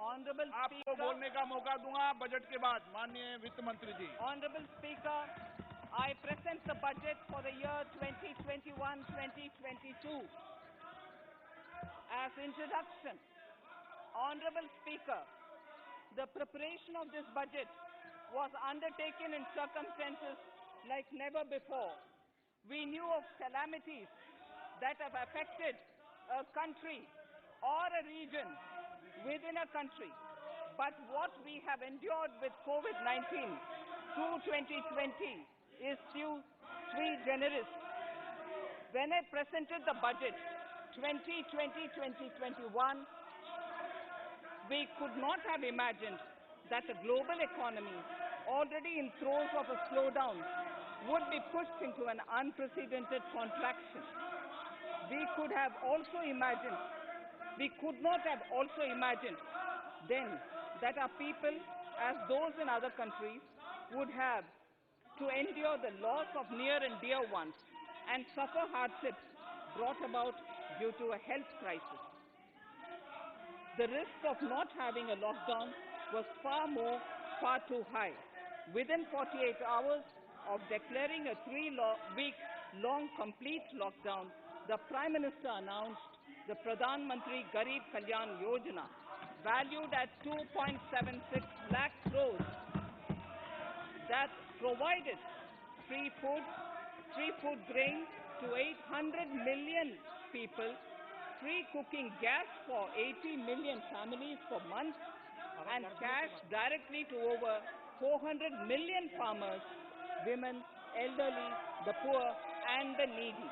Honorable आपको Speaker, बोलने का मौका दूंगा बजट के बाद, माननीय वित्त मंत्री जी। Honorable Speaker, I present the budget for the year 2021-2022. As introduction, Honorable Speaker, the preparation of this budget was undertaken in circumstances like never before. We knew of calamities that have affected a country or a region within a country. But what we have endured with COVID-19 through 2020 is sui generis. When I presented the budget 2020-2021, we could not have imagined that the global economy, already in throes of a slowdown, would be pushed into an unprecedented contraction. We could not have also imagined then that our people, as those in other countries, would have to endure the loss of near and dear ones and suffer hardships brought about due to a health crisis. The risk of not having a lockdown was far too high. Within 48 hours of declaring a 3-week-long complete lockdown, the Prime Minister announced the Pradhan Garib Kalyan Yojana, valued at 2.76 lakh crores, that provided free food grain to 800 million people, free cooking gas for 80 million families for months, and cash directly to over 400 million farmers, women, elderly, the poor, and the needy.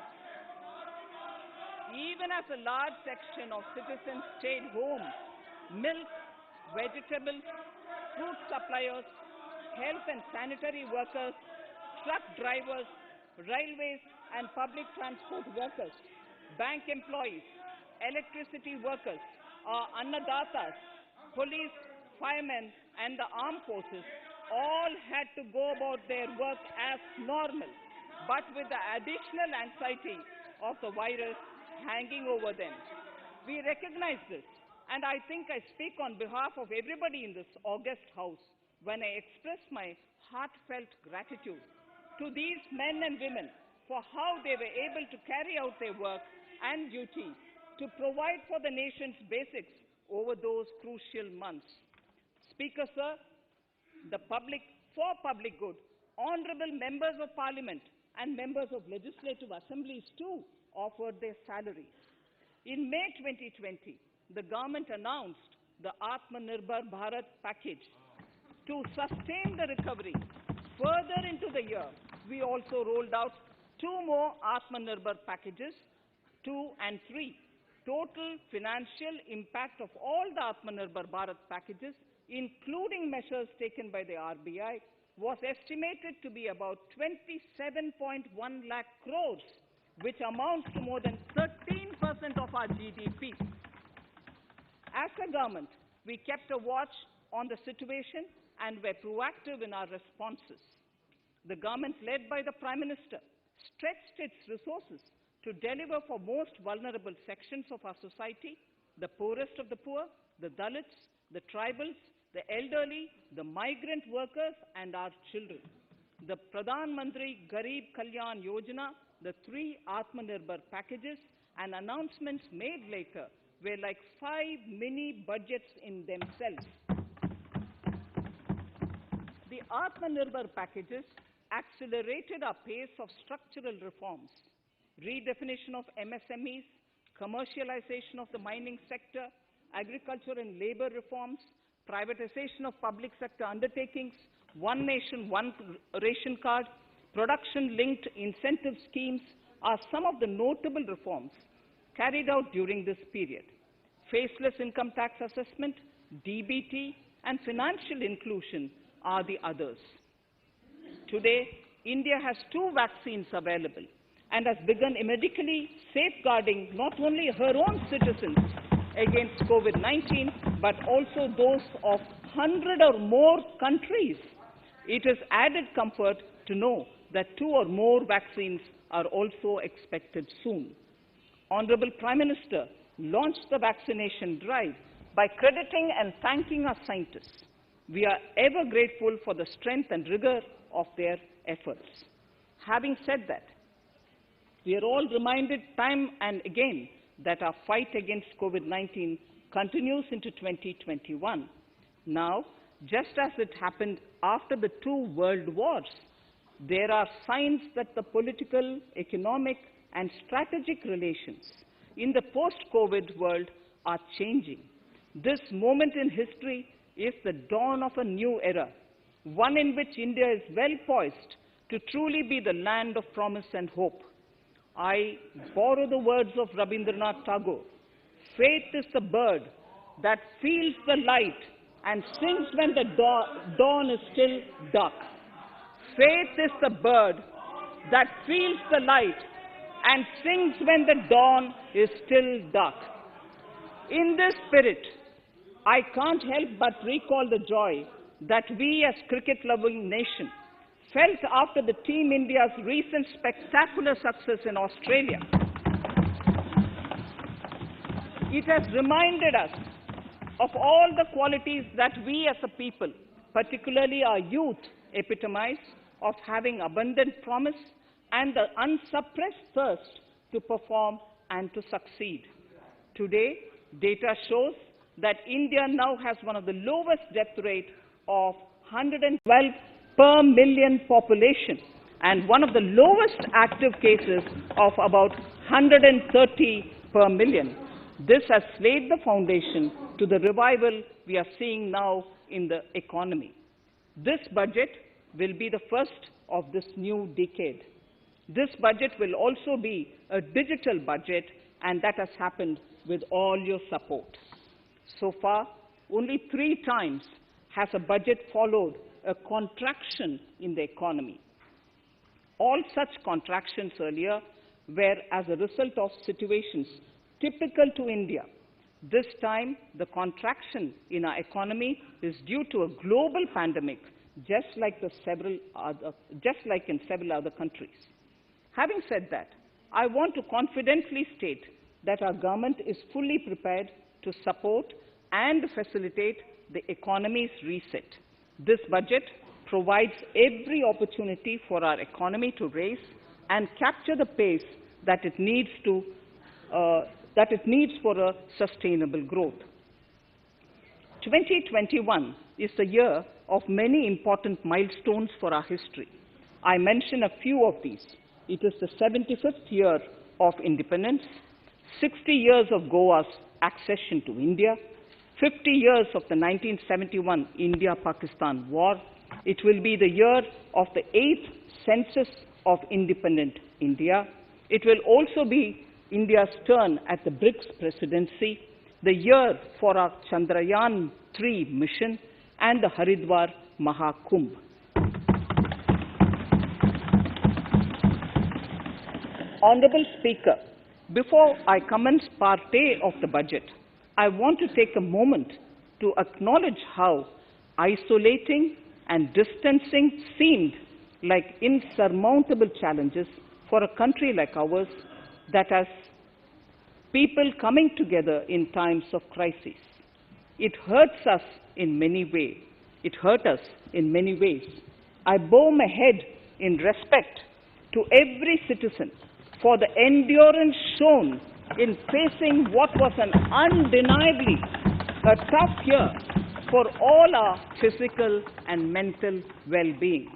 Even as a large section of citizens stayed home, milk, vegetables, fruit suppliers, health and sanitary workers, truck drivers, railways and public transport workers, bank employees, electricity workers, annadatas, police, firemen, and the armed forces all had to go about their work as normal, but with the additional anxiety of the virus hanging over them. We recognize this, and I think I speak on behalf of everybody in this august house when I express my heartfelt gratitude to these men and women for how they were able to carry out their work and duty to provide for the nation's basics over those crucial months. Speaker, sir, for public good, honorable members of parliament and members of legislative assemblies too offered their salaries. In May 2020, the government announced the Aatmanirbhar Bharat package. To sustain the recovery further into the year, we also rolled out 2 more Aatmanirbhar packages, 2 and 3. Total financial impact of all the Aatmanirbhar Bharat packages, including measures taken by the RBI, was estimated to be about 27.1 lakh crores, which amounts to more than 13% of our GDP. As a government, we kept a watch on the situation and were proactive in our responses. The government, led by the Prime Minister, stretched its resources to deliver for most vulnerable sections of our society, the poorest of the poor, the Dalits, the tribals, the elderly, the migrant workers, and our children. The Pradhan Garib Kalyan Yojana, the 3 Aatmanirbhar packages, and announcements made later were like 5 mini budgets in themselves. The Aatmanirbhar packages accelerated our pace of structural reforms, redefinition of MSMEs, commercialization of the mining sector, agriculture and labor reforms, privatization of public sector undertakings, one nation, one ration card, production-linked incentive schemes are some of the notable reforms carried out during this period. Faceless income tax assessment, DBT, and financial inclusion are the others. Today, India has 2 vaccines available and has begun medically safeguarding not only her own citizens against COVID-19, but also those of 100 or more countries. It is added comfort to know that 2 or more vaccines are also expected soon. Honorable Prime Minister launched the vaccination drive by crediting and thanking our scientists. We are ever grateful for the strength and rigor of their efforts. Having said that, we are all reminded time and again that our fight against COVID-19 continues into 2021. Now, just as it happened after the two world wars, there are signs that the political, economic, and strategic relations in the post-COVID world are changing. This moment in history is the dawn of a new era, one in which India is well poised to truly be the land of promise and hope. I borrow the words of Rabindranath Tagore. Faith is the bird that feels the light and sings when the dawn is still dark. Faith is the bird that feels the light and sings when the dawn is still dark. In this spirit, I can't help but recall the joy that we as cricket-loving nation felt after the Team India's recent spectacular success in Australia. It has reminded us of all the qualities that we as a people, particularly our youth, epitomize of having abundant promise and the unsuppressed thirst to perform and to succeed. Today, data shows that India now has one of the lowest death rate of 112 per million population and one of the lowest active cases of about 130 per million. This has laid the foundation to the revival we are seeing now in the economy. This budget will be the first of this new decade. This budget will also be a digital budget, and that has happened with all your support. So far, only 3 times has a budget followed a contraction in the economy. All such contractions earlier were as a result of situations typical to India. This time, the contraction in our economy is due to a global pandemic, just like in several other countries. Having said that, I want to confidently state that our government is fully prepared to support and facilitate the economy's reset. This budget provides every opportunity for our economy to raise and capture the pace that it needs for a sustainable growth. 2021 is the year of many important milestones for our history. I mention a few of these. It is the 75th year of independence, 60 years of Goa's accession to India, 50 years of the 1971 India-Pakistan War. It will be the year of the 8th census of independent India. It will also be India's turn at the BRICS presidency, the year for our Chandrayaan-3 mission, and the Haridwar Mahakumbh. Honorable Speaker, before I commence Part A of the budget, I want to take a moment to acknowledge how isolating and distancing seemed like insurmountable challenges for a country like ours that has people coming together in times of crisis. It hurts us in many ways. It hurt us in many ways. I bow my head in respect to every citizen for the endurance shown in facing what was an undeniably a tough year for all our physical and mental well-being.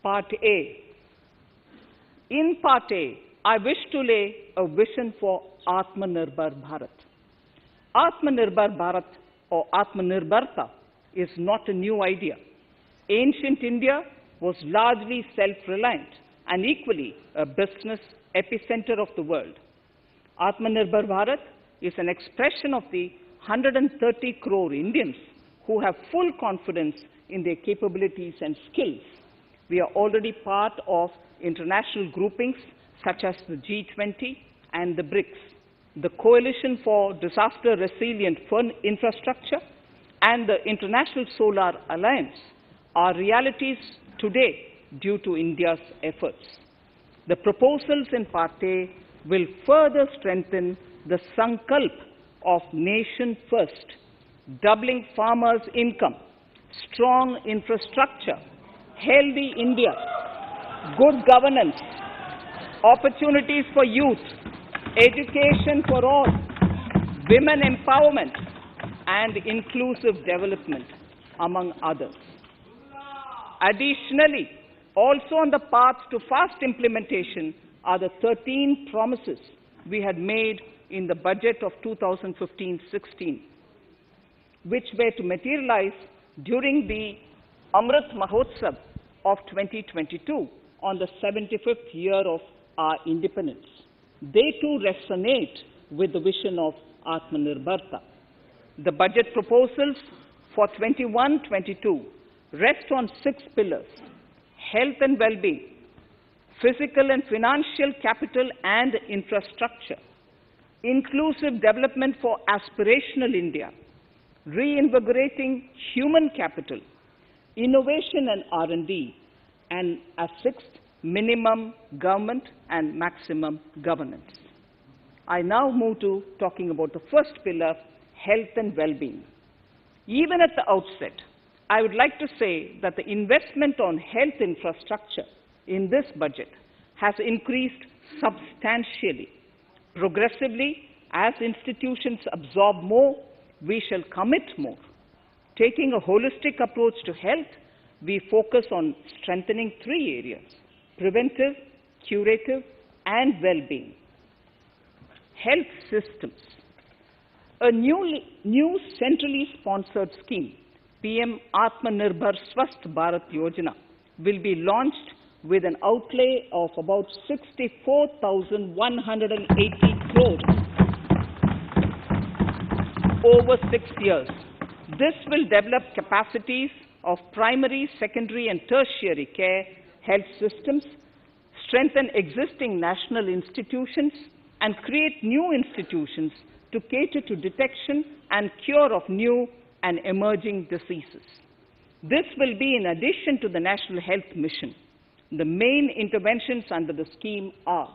Part A. In Part A, I wish to lay a vision for Aatmanirbhar Bharat. Aatmanirbhar Bharat or Aatmanirbharta is not a new idea. Ancient India was largely self-reliant and equally a business epicenter of the world. Aatmanirbhar Bharat is an expression of the 130 crore Indians who have full confidence in their capabilities and skills. We are already part of international groupings such as the G20 and the BRICS, the Coalition for Disaster Resilient Infrastructure, and the International Solar Alliance are realities today due to India's efforts. The proposals in Part A will further strengthen the sankalp of nation first, doubling farmers' income, strong infrastructure, healthy India, good governance, opportunities for youth, education for all, women empowerment, and inclusive development, among others. Additionally, also on the path to fast implementation are the 13 promises we had made in the budget of 2015-16, which were to materialize during the Amrit Mahotsav of 2022 on the 75th year of our independence. They too resonate with the vision of Aatmanirbhar. The budget proposals for 21-22 rest on 6 pillars: health and well-being, physical and financial capital and infrastructure, inclusive development for aspirational India, reinvigorating human capital, innovation and R&D, and a 6th, minimum government and maximum governance. I now move to talking about the first pillar, health and well-being. Even at the outset, I would like to say that the investment on health infrastructure in this budget has increased substantially. Progressively, as institutions absorb more, we shall commit more. Taking a holistic approach to health, we focus on strengthening 3 areas: preventive, curative, and well-being. Health systems. A new centrally sponsored scheme, PM Aatmanirbhar Swasth Bharat Yojana, will be launched with an outlay of about 64,180 crores over 6 years. This will develop capacities of primary, secondary, and tertiary care health systems, strengthen existing national institutions, and create new institutions to cater to detection and cure of new and emerging diseases. This will be in addition to the National Health Mission. The main interventions under the scheme are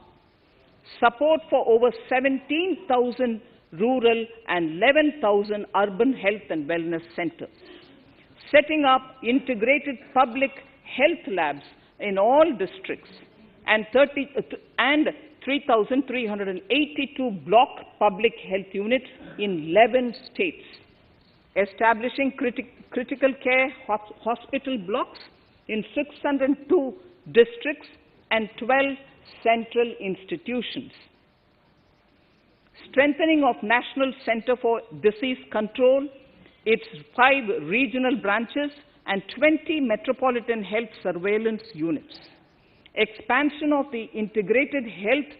support for over 17,000 rural and 11,000 urban health and wellness centers, setting up integrated public health labs in all districts, and 3,382 block public health units in 11 states, establishing critical care hospital blocks in 602 districts and 12 central institutions, strengthening of National Center for Disease Control, its 5 regional branches and 20 metropolitan health surveillance units, expansion of the integrated health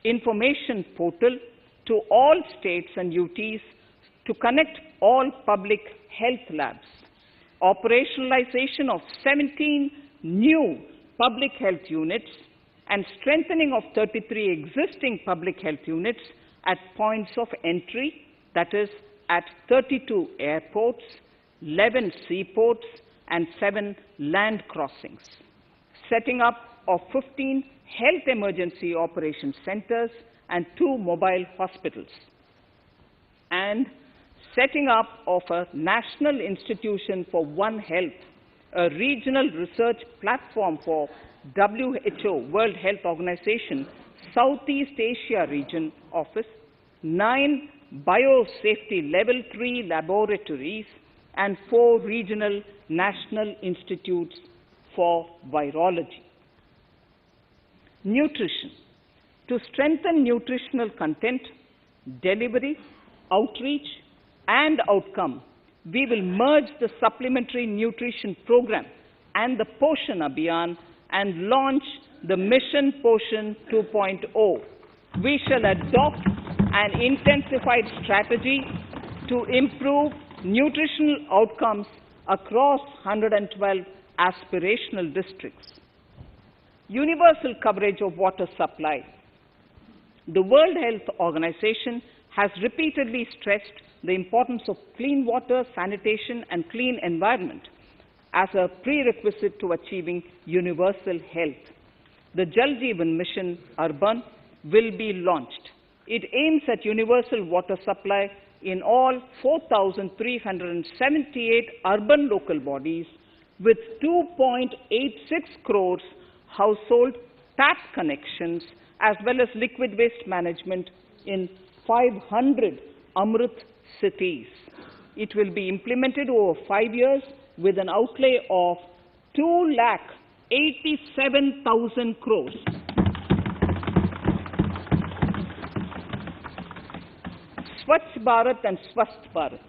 information portal to all states and UTs to connect all public health labs, operationalization of 17 new public health units, and strengthening of 33 existing public health units at points of entry, that is, at 32 airports, 11 seaports, and 7 land crossings, setting up of 15 health emergency operation centers and 2 mobile hospitals, and setting up of a National Institution for One Health, a regional research platform for WHO, World Health Organization, Southeast Asia Region Office, 9 biosafety level 3 laboratories, and 4 regional national institutes for virology. Nutrition. To strengthen nutritional content, delivery, outreach, and outcome, we will merge the Supplementary Nutrition Program and the Poshan Abhiyan and launch the Mission Poshan 2.0. We shall adopt an intensified strategy to improve nutritional outcomes across 112 aspirational districts. Universal coverage of water supply. The World Health Organization has repeatedly stressed the importance of clean water, sanitation, and clean environment as a prerequisite to achieving universal health. The Jal Jeevan Mission Urban will be launched. It aims at universal water supply in all 4,378 urban local bodies with 2.86 crores household tap connections, as well as liquid waste management in 500 Amrit cities. It will be implemented over 5 years with an outlay of 2,87,000 crores. Swachh Bharat and Swasth Bharat.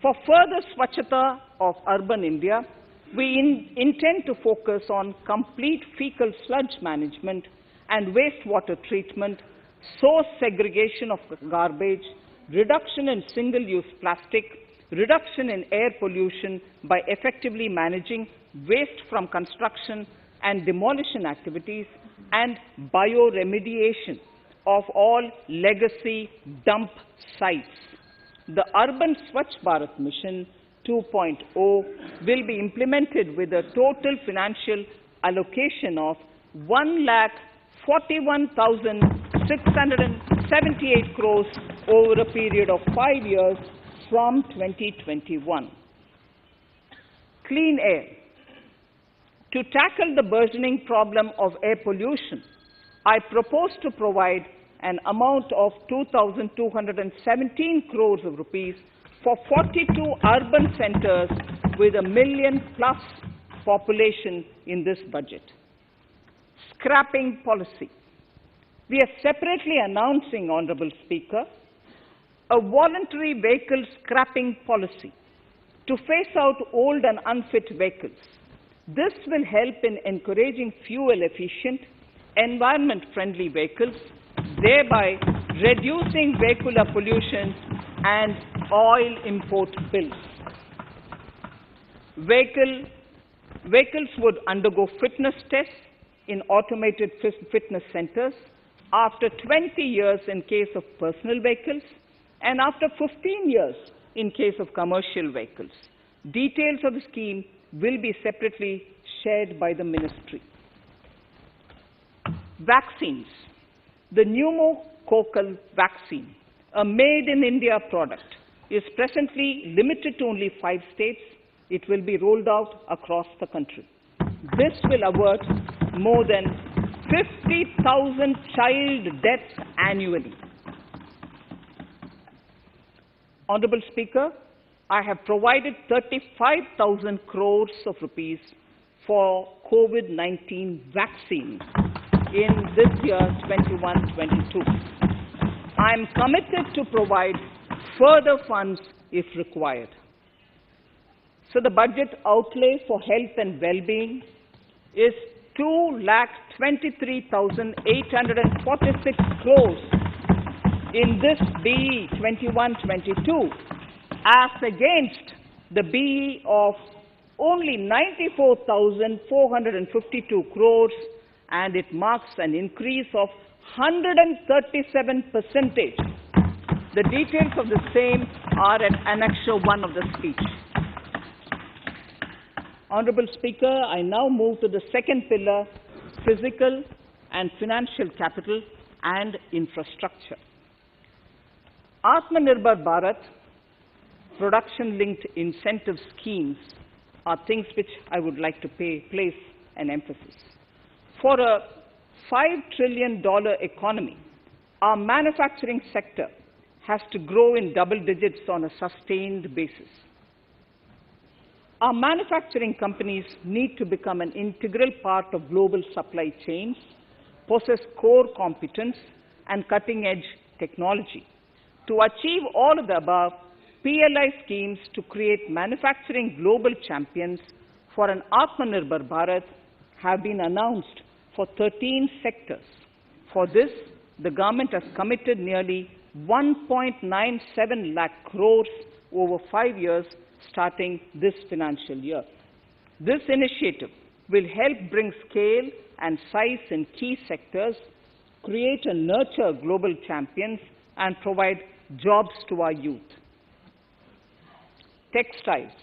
For further Swachhata of urban India, we intend to focus on complete fecal sludge management and wastewater treatment, source segregation of garbage, reduction in single-use plastic, reduction in air pollution by effectively managing waste from construction and demolition activities, and bioremediation of all legacy dump sites. The Urban Swachh Bharat Mission 2.0 will be implemented with a total financial allocation of 1,41,678 crores over a period of 5 years from 2021. Clean air. To tackle the burgeoning problem of air pollution, I propose to provide an amount of 2,217 crores of rupees for 42 urban centers with a million-plus population in this budget. Scrapping policy. We are separately announcing, Honorable Speaker, a voluntary vehicle scrapping policy to phase out old and unfit vehicles. This will help in encouraging fuel-efficient, environment-friendly vehicles, thereby reducing vehicular pollution and oil import bills. Vehicles would undergo fitness tests in automated fitness centers after 20 years in case of personal vehicles and after 15 years in case of commercial vehicles. Details of the scheme will be separately shared by the ministry. Vaccines. The pneumococcal vaccine, a made-in-India product, is presently limited to only 5 states. It will be rolled out across the country. This will avert more than 50,000 child deaths annually. Honorable Speaker, I have provided 35,000 crores of rupees for COVID-19 vaccines in this year 21-22. I am committed to provide further funds if required. So the budget outlay for health and well-being is 2,23,846 crores in this BE 21-22, as against the BE of only 94,452 crores, and it marks an increase of 137%. The details of the same are at Annexure 1 of the speech. Honorable Speaker, I now move to the second pillar, physical and financial capital and infrastructure. Aatmanirbhar Bharat, production-linked incentive schemes are things which I would like to place an emphasis. For a $5 trillion economy, our manufacturing sector has to grow in double digits on a sustained basis. Our manufacturing companies need to become an integral part of global supply chains, possess core competence and cutting-edge technology. To achieve all of the above, PLI schemes to create manufacturing global champions for an Aatmanirbhar Bharat have been announced for 13 sectors. For this, the government has committed nearly 1.97 lakh crores over 5 years starting this financial year. This initiative will help bring scale and size in key sectors, create and nurture global champions, and provide jobs to our youth. Textiles.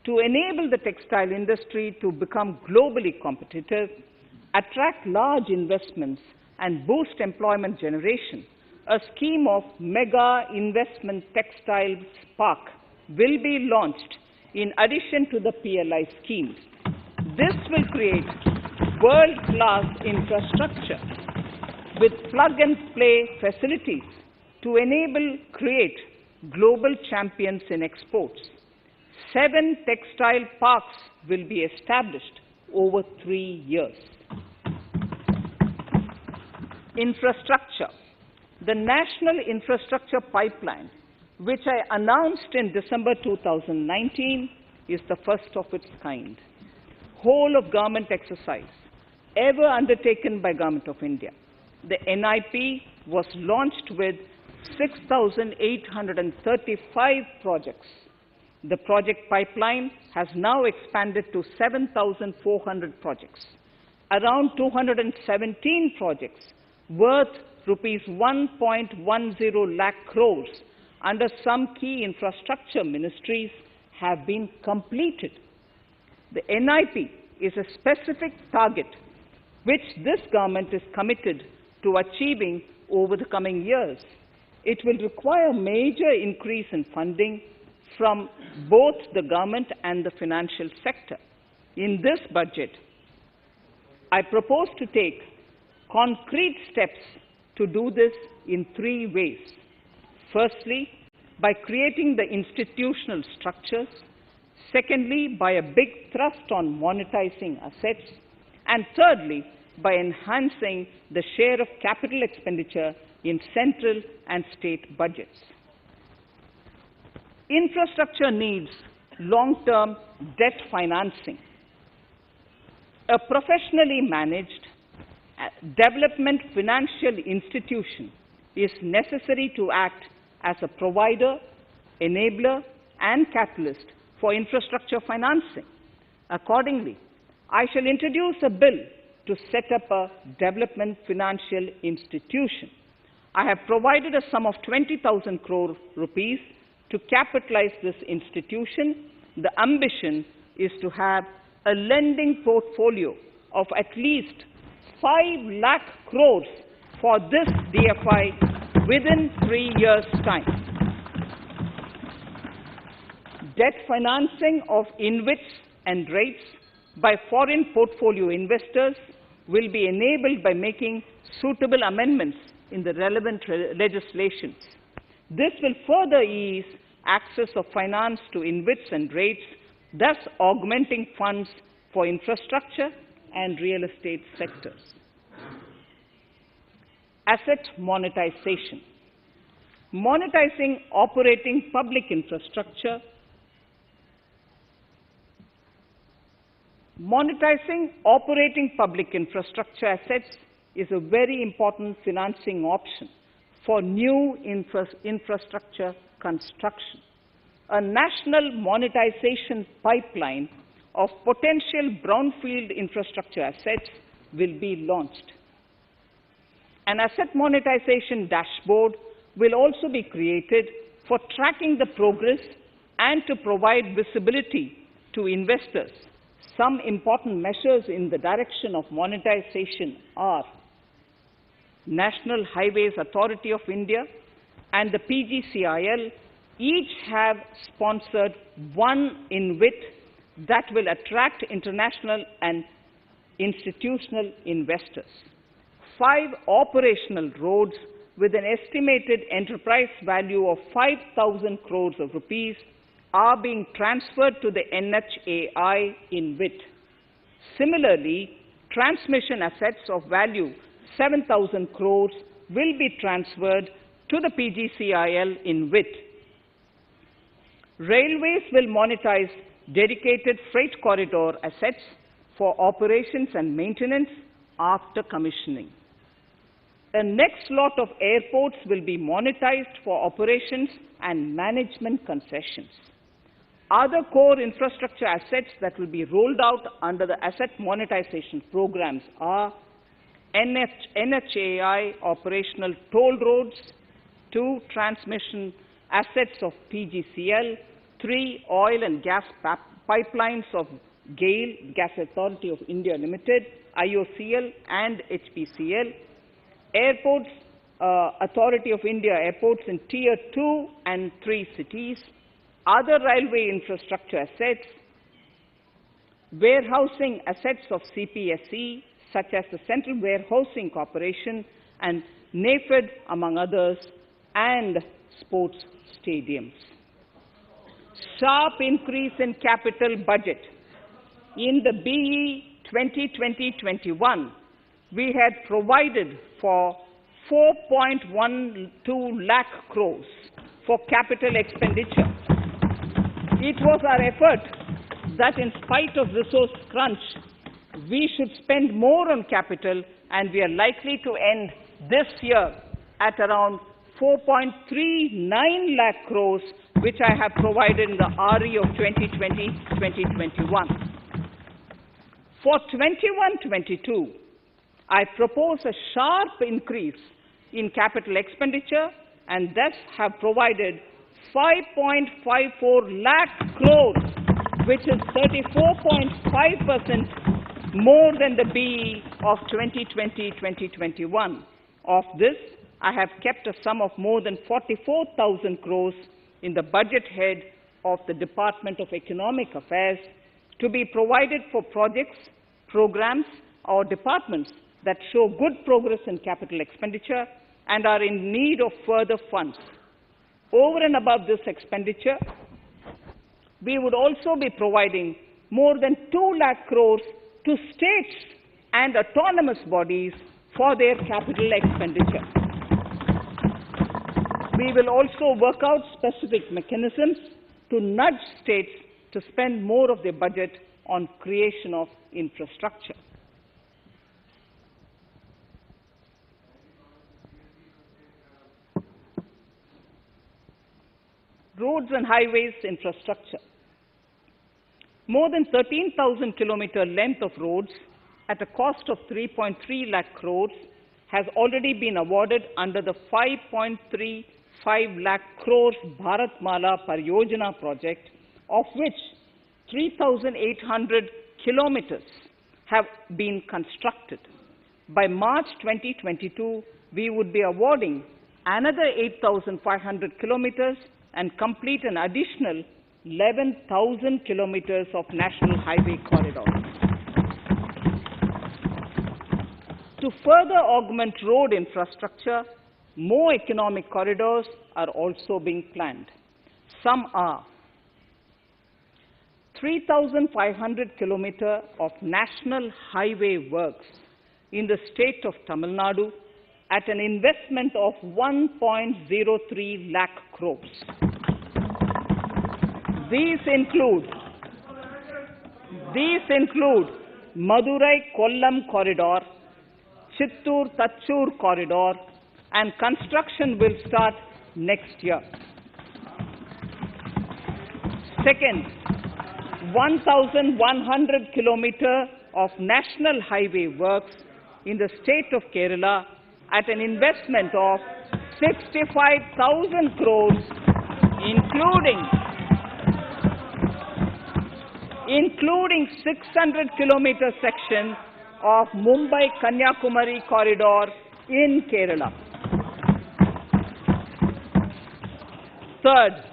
To enable the textile industry to become globally competitive, attract large investments, and boost employment generation, a scheme of mega investment textiles park will be launched in addition to the PLI schemes. This will create world-class infrastructure with plug-and-play facilities to create global champions in exports. 7 textile parks will be established over 3 years. Infrastructure. The National Infrastructure Pipeline, which I announced in December 2019, is the first of its kind. Whole of government exercise ever undertaken by Government of India. The NIP was launched with 6,835 projects. The project pipeline has now expanded to 7,400 projects. Around 217 projects worth rupees 1.10 lakh crores under some key infrastructure ministries have been completed. The NIP is a specific target which this government is committed to achieving over the coming years. It will require major increase in funding from both the government and the financial sector. In this budget, I propose to take concrete steps to do this in 3 ways. Firstly, by creating the institutional structures. Secondly, by a big thrust on monetizing assets. And thirdly, by enhancing the share of capital expenditure in central and state budgets. Infrastructure needs long-term debt financing. A professionally managed development financial institution is necessary to act as a provider, enabler, and catalyst for infrastructure financing. Accordingly, I shall introduce a bill to set up a development financial institution. I have provided a sum of 20,000 crore rupees to capitalize this institution. The ambition is to have a lending portfolio of at least 5 lakh crores for this DFI within 3 years' time. Debt financing of InvITs and rates by foreign portfolio investors will be enabled by making suitable amendments in the relevant legislations. This will further ease access of finance to InvITs and rates, thus augmenting funds for infrastructure and real estate sectors. Asset monetization. Monetizing operating public infrastructure. Monetizing operating public infrastructure assets is a very important financing option for new infrastructure construction. A national monetization pipeline of potential brownfield infrastructure assets will be launched. An asset monetization dashboard will also be created for tracking the progress and to provide visibility to investors. Some important measures in the direction of monetization are National Highways Authority of India and the PGCIL each have sponsored one InvIT that will attract international and institutional investors. 5 operational roads with an estimated enterprise value of 5,000 crores of rupees are being transferred to the NHAI InvIT. Similarly, transmission assets of value 7,000 crores will be transferred to the PGCIL InvIT. Railways will monetize dedicated freight corridor assets for operations and maintenance after commissioning. The next lot of airports will be monetized for operations and management concessions. Other core infrastructure assets that will be rolled out under the asset monetization programs are NHAI operational toll roads, 2 transmission assets of PGCL, 3 oil and gas pipelines of GAIL, Gas Authority of India Limited, IOCL and HPCL, airports Authority of India airports in Tier 2 and 3 cities, other railway infrastructure assets, warehousing assets of CPSE, such as the Central Warehousing Corporation and NAFED, among others, and sports stadiums. Sharp increase in capital budget. In the BE 2020-21, we had provided for 4.12 lakh crores for capital expenditure. It was our effort that in spite of resource crunch, we should spend more on capital, and we are likely to end this year at around 4.39 lakh crores, which I have provided in the RE of 2020-2021. For 21-22, I propose a sharp increase in capital expenditure and thus have provided 5.54 lakh crores, which is 34.5% more than the BE of 2020-2021. Of this, I have kept a sum of more than 44,000 crores in the budget head of the Department of Economic Affairs to be provided for projects, programs, or departments that show good progress in capital expenditure and are in need of further funds. Over and above this expenditure, we would also be providing more than 2 lakh crores to states and autonomous bodies for their capital expenditure. We will also work out specific mechanisms to nudge states to spend more of their budget on creation of infrastructure. Roads and highways infrastructure. More than 13,000 kilometer length of roads at a cost of 3.3 lakh crores has already been awarded under the 5.35 lakh crores Bharat Pariyojana project, of which 3,800 kilometers have been constructed. By March 2022, we would be awarding another 8,500 kilometers and complete an additional 11,000 kilometers of national highway corridors. To further augment road infrastructure, more economic corridors are also being planned. Some are 3,500 kilometers of national highway works in the state of Tamil Nadu at an investment of 1.03 lakh crores. These include Madurai-Kollam corridor, Chittoor-Tachur corridor, and construction will start next year. Second, 1,100 kilometers of national highway works in the state of Kerala at an investment of 65,000 crores, including 600 kilometer section of Mumbai-Kanyakumari corridor in Kerala. Third,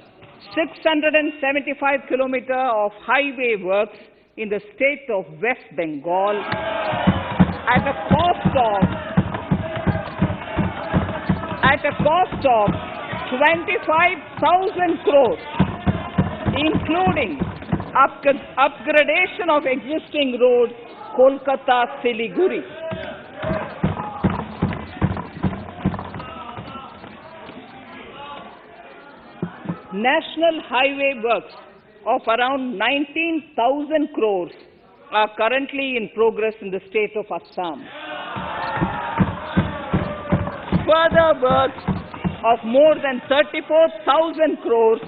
675 kilometers of highway works in the state of West Bengal at a cost of 25,000 crores, including upgradation of existing road Kolkata-Siliguri. National highway works of around 19,000 crores are currently in progress in the state of Assam. Further works of more than 34,000 crores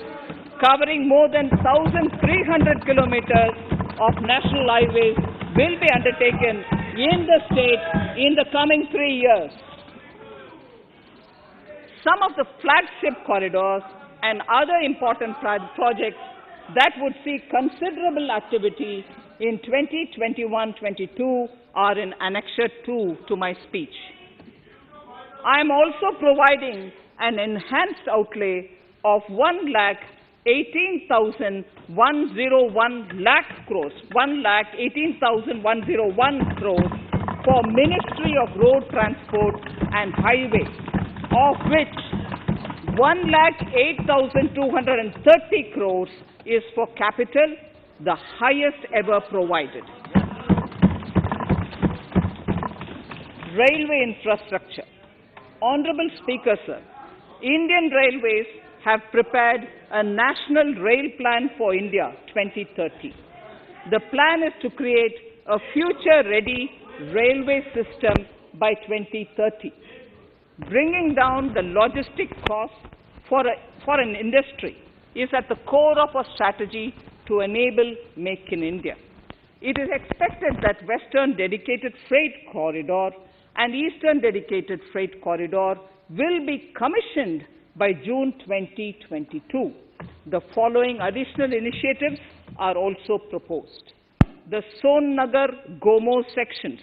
covering more than 1,300 kilometers of national highways will be undertaken in the state in the coming 3 years. Some of the flagship corridors and other important projects that would see considerable activity in 2021-22 are in Annexure 2 to my speech. I am also providing an enhanced outlay of 1,18,101 lakh crores, 1,18,101 crores for Ministry of Road Transport and Highways, of which 1,08,230 crores is for capital, the highest ever provided. Railway infrastructure. Honorable Speaker, sir, Indian Railways have prepared a National Rail Plan for India 2030. The plan is to create a future-ready railway system by 2030. Bringing down the logistic costs for an industry is at the core of our strategy to enable Make in India. It is expected that Western Dedicated Freight Corridor and Eastern Dedicated Freight Corridor will be commissioned by June 2022. The following additional initiatives are also proposed. The Sonnagar-Gomo sections,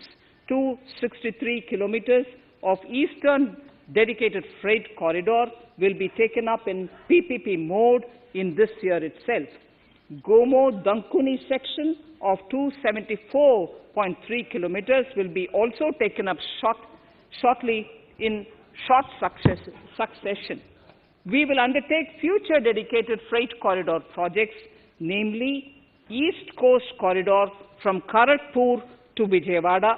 263 kilometers of Eastern Dedicated Freight Corridor, will be taken up in PPP mode in this year itself. Gomo-Dankuni section of 274.3 kilometers will be also taken up shortly in short succession. We will undertake future dedicated freight corridor projects, namely East Coast Corridor from Kharagpur to Vijayawada,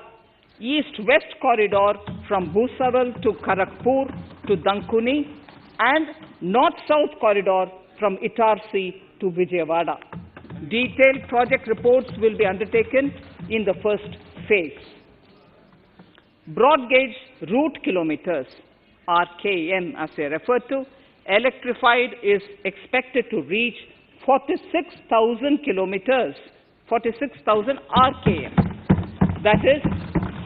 East-West Corridor from Bhusaval to Kharagpur to Dankuni, and North-South Corridor from Itarsi to Vijayawada. Detailed project reports will be undertaken in the first phase. Broad gauge route kilometers, RKM as I referred to, electrified is expected to reach 46,000 kilometers, 46,000 RKM. That is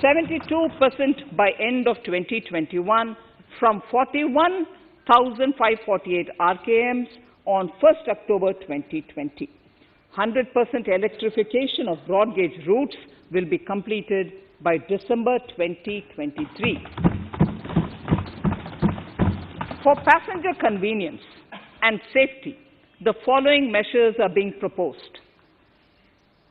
72% by end of 2021 from 41,548 RKMs on 1st October 2020. 100% electrification of broad gauge routes will be completed by December 2023. For passenger convenience and safety, the following measures are being proposed.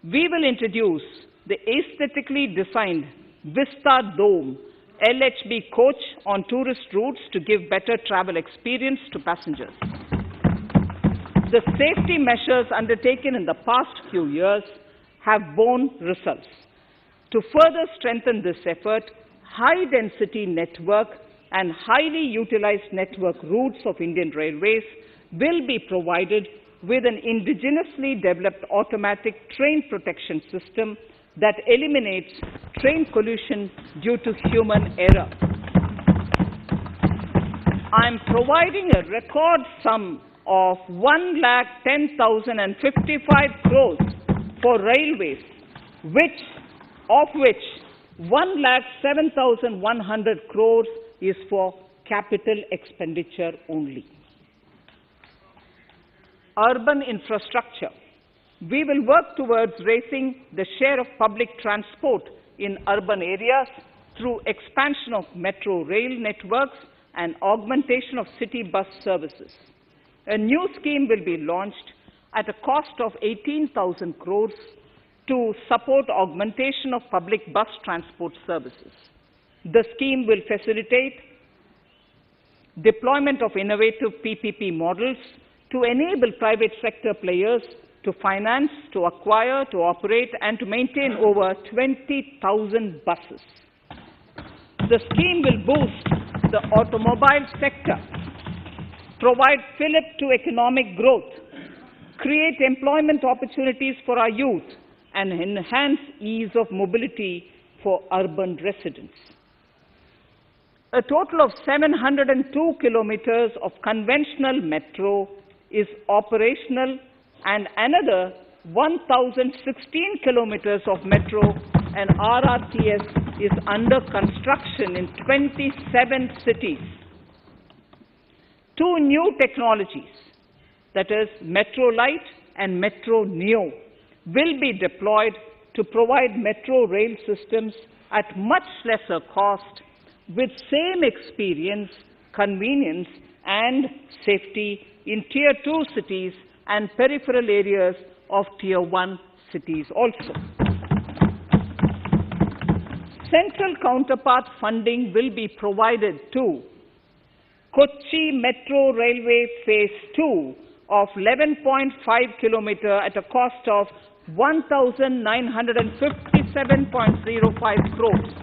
We will introduce the aesthetically designed Vista Dome LHB coach on tourist routes to give better travel experience to passengers. The safety measures undertaken in the past few years have borne results. To further strengthen this effort, high-density network and highly utilized network routes of Indian Railways will be provided with an indigenously developed automatic train protection system that eliminates train collision due to human error. I am providing a record sum of 1,10,055 crores for railways, of which 1,07,100 crores is for capital expenditure only. Urban infrastructure. We will work towards raising the share of public transport in urban areas through expansion of metro rail networks and augmentation of city bus services. A new scheme will be launched at a cost of 18,000 crores to support augmentation of public bus transport services. The scheme will facilitate deployment of innovative PPP models to enable private sector players to finance, to acquire, to operate, and to maintain over 20,000 buses. The scheme will boost the automobile sector, provide fillip to economic growth, create employment opportunities for our youth, and enhance ease of mobility for urban residents. A total of 702 kilometers of conventional metro is operational, and another 1,016 kilometers of metro and RRTS is under construction in 27 cities. Two new technologies, that is Metro Light and Metro Neo, will be deployed to provide metro rail systems at much lesser cost, with same experience, convenience and safety in Tier 2 cities and peripheral areas of Tier 1 cities also. Central counterpart funding will be provided to Kochi Metro Railway Phase 2 of 11.5 kilometer at a cost of 1,957.05 crores.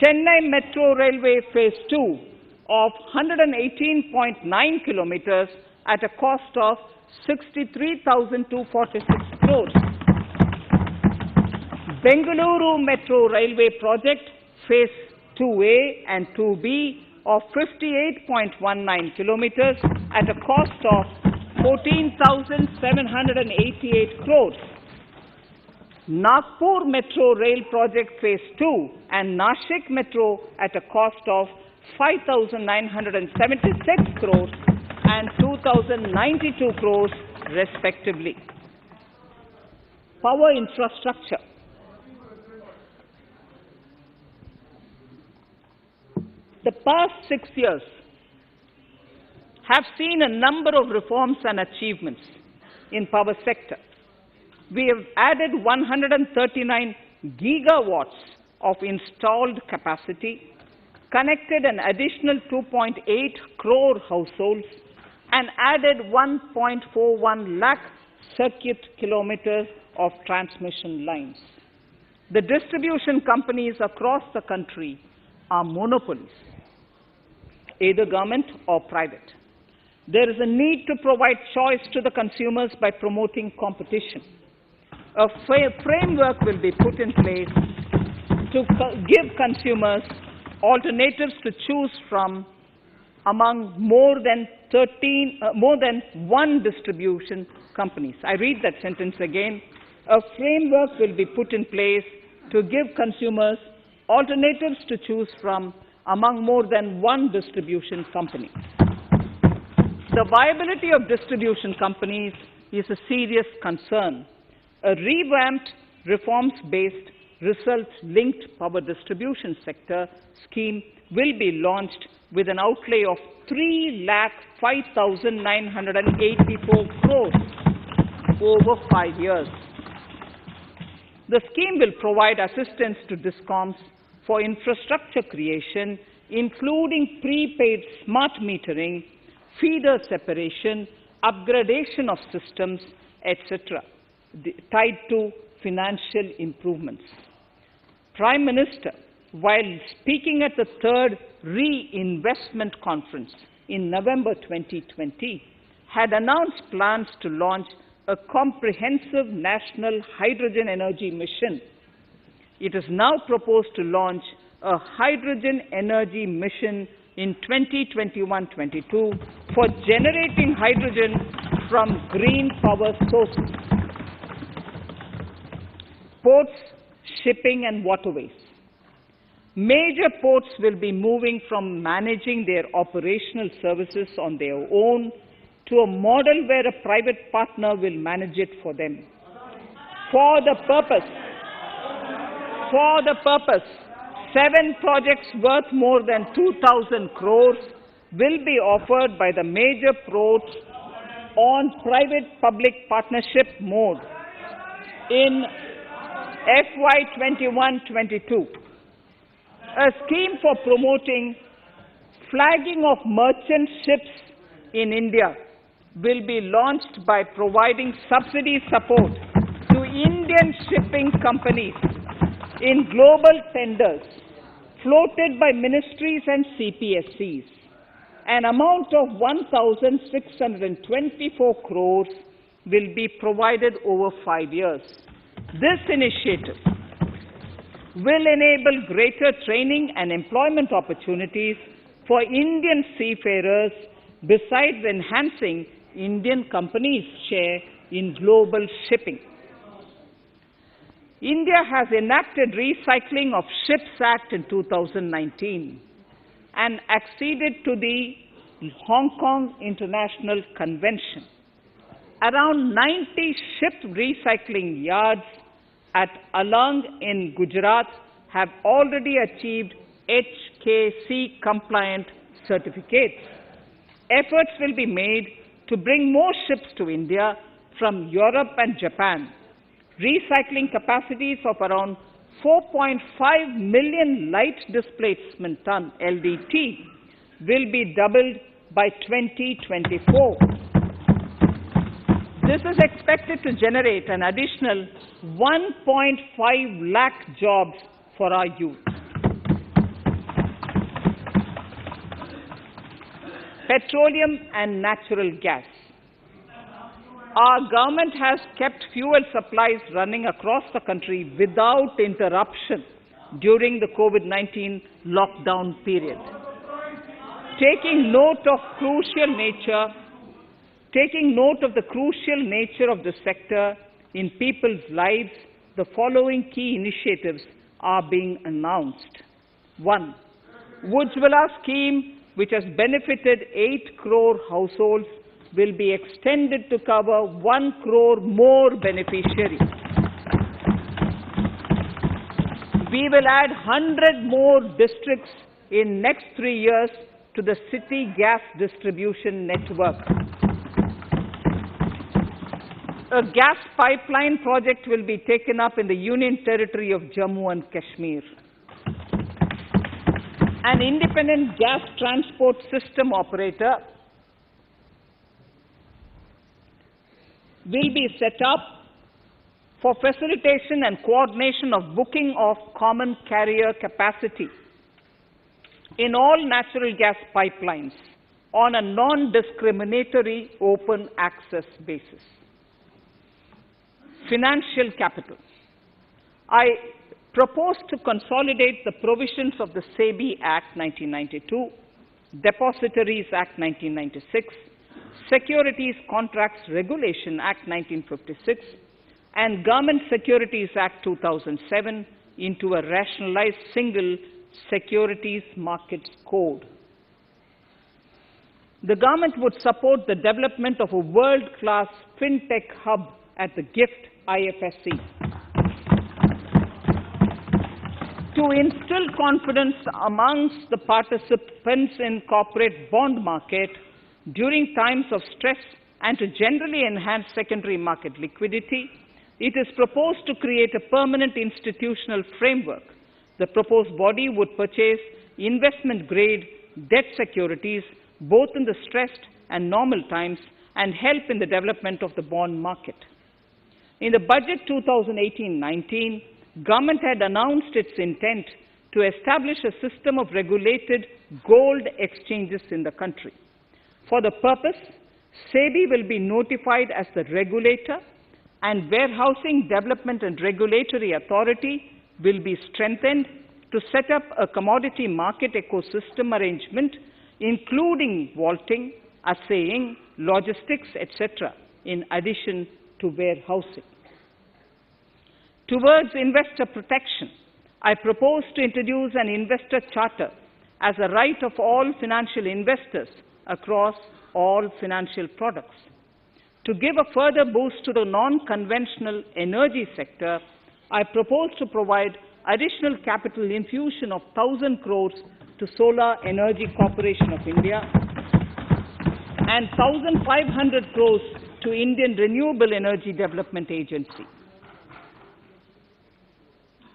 Chennai Metro Railway Phase 2 of 118.9 kilometers at a cost of 63,246 crores. Bengaluru Metro Railway Project Phase 2A and 2B of 58.19 kilometers at a cost of 14,788 crores. Nagpur Metro Rail Project Phase 2 and Nashik Metro at a cost of 5,976 crores and 2,092 crores respectively. Power infrastructure. The past 6 years have seen a number of reforms and achievements in power sector. We have added 139 gigawatts of installed capacity, connected an additional 2.8 crore households, and added 1.41 lakh circuit kilometers of transmission lines. The distribution companies across the country are monopolies, either government or private. There is a need to provide choice to the consumers by promoting competition. A framework will be put in place to give consumers alternatives to choose from among more than one distribution companies. I read that sentence again. A framework will be put in place to give consumers alternatives to choose from among more than one distribution company. The viability of distribution companies is a serious concern. A revamped, reforms-based, results-linked power distribution sector scheme will be launched with an outlay of 3,05,984 crores over 5 years. The scheme will provide assistance to DISCOMs for infrastructure creation, including prepaid smart metering, feeder separation, upgradation of systems, etc., tied to financial improvements. Prime Minister, while speaking at the 3rd Reinvestment Conference in November 2020, had announced plans to launch a comprehensive national hydrogen energy mission. It is now proposed to launch a hydrogen energy mission in 2021-22 for generating hydrogen from green power sources. Ports, shipping and waterways. Major ports will be moving from managing their operational services on their own to a model where a private partner will manage it for them. For the purpose, 7 projects worth more than 2,000 crores will be offered by the major ports on private-public partnership mode in FY 21-22. A scheme for promoting flagging of merchant ships in India will be launched by providing subsidy support to Indian shipping companies in global tenders floated by ministries and CPSCs. An amount of 1,624 crores will be provided over 5 years. This initiative will enable greater training and employment opportunities for Indian seafarers, besides enhancing Indian companies' share in global shipping. India has enacted Recycling of Ships Act in 2019 and acceded to the Hong Kong International Convention. Around 90 ship recycling yards at Alang in Gujarat have already achieved HKC compliant certificates. Efforts will be made to bring more ships to India from Europe and Japan. Recycling capacities of around 4.5 million light displacement ton LDT will be doubled by 2024. This is expected to generate an additional 1.5 lakh jobs for our youth. Petroleum and natural gas. Our government has kept fuel supplies running across the country without interruption during the COVID-19 lockdown period. Taking note of the crucial nature of the sector in people's lives, the following key initiatives are being announced. 1. Ujjwala scheme, which has benefited 8 crore households, will be extended to cover 1 crore more beneficiaries. We will add 100 more districts in next 3 years to the city gas distribution network. A gas pipeline project will be taken up in the Union Territory of Jammu and Kashmir. An independent gas transport system operator will be set up for facilitation and coordination of booking of common carrier capacity in all natural gas pipelines on a non-discriminatory open access basis. Financial capital. I propose to consolidate the provisions of the SEBI Act 1992, Depositories Act 1996, Securities Contracts Regulation Act 1956, and Government Securities Act 2007 into a rationalized single securities markets code. The government would support the development of a world-class fintech hub at the GIFT Ifsc. To instill confidence amongst the participants in corporate bond market during times of stress and to generally enhance secondary market liquidity, it is proposed to create a permanent institutional framework. The proposed body would purchase investment-grade debt securities both in the stressed and normal times and help in the development of the bond market. In the budget 2018-19, government had announced its intent to establish a system of regulated gold exchanges in the country. For the purpose, SEBI will be notified as the regulator, and Warehousing Development and Regulatory Authority will be strengthened to set up a commodity market ecosystem arrangement, including vaulting, assaying, logistics, etc., in addition to warehousing. Towards investor protection, I propose to introduce an investor charter as a right of all financial investors across all financial products. To give a further boost to the non-conventional energy sector, I propose to provide additional capital infusion of 1,000 crores to Solar Energy Corporation of India and 1,500 crores to Indian Renewable Energy Development Agency.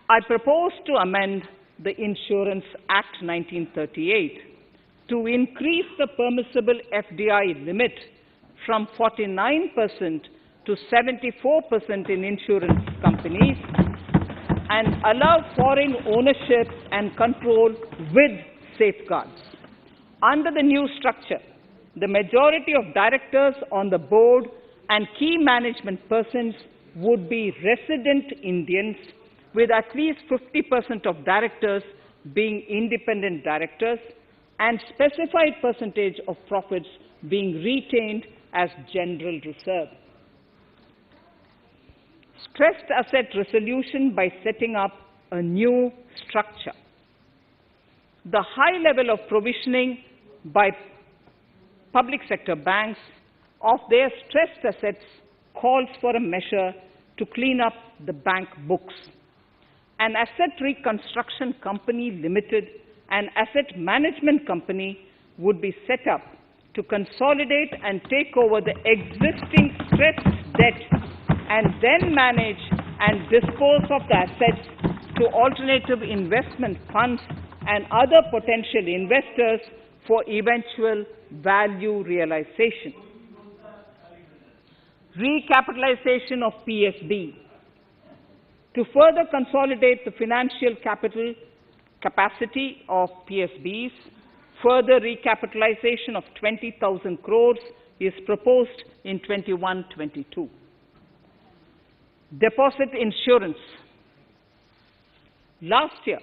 I propose to amend the Insurance Act 1938 to increase the permissible FDI limit from 49% to 74% in insurance companies and allow foreign ownership and control with safeguards. Under the new structure, the majority of directors on the board and key management persons would be resident Indians, with at least 50% of directors being independent directors and specified percentage of profits being retained as general reserve. Stressed asset resolution by setting up a new structure. The high level of provisioning by public sector banks of their stressed assets calls for a measure to clean up the bank books. An asset reconstruction company limited an asset management company would be set up to consolidate and take over the existing stressed debt and then manage and dispose of the assets to alternative investment funds and other potential investors for eventual value realization. Recapitalization of PSB. To further consolidate the financial capital capacity of PSBs, further recapitalization of 20,000 crores is proposed in 21-22. Deposit insurance. Last year,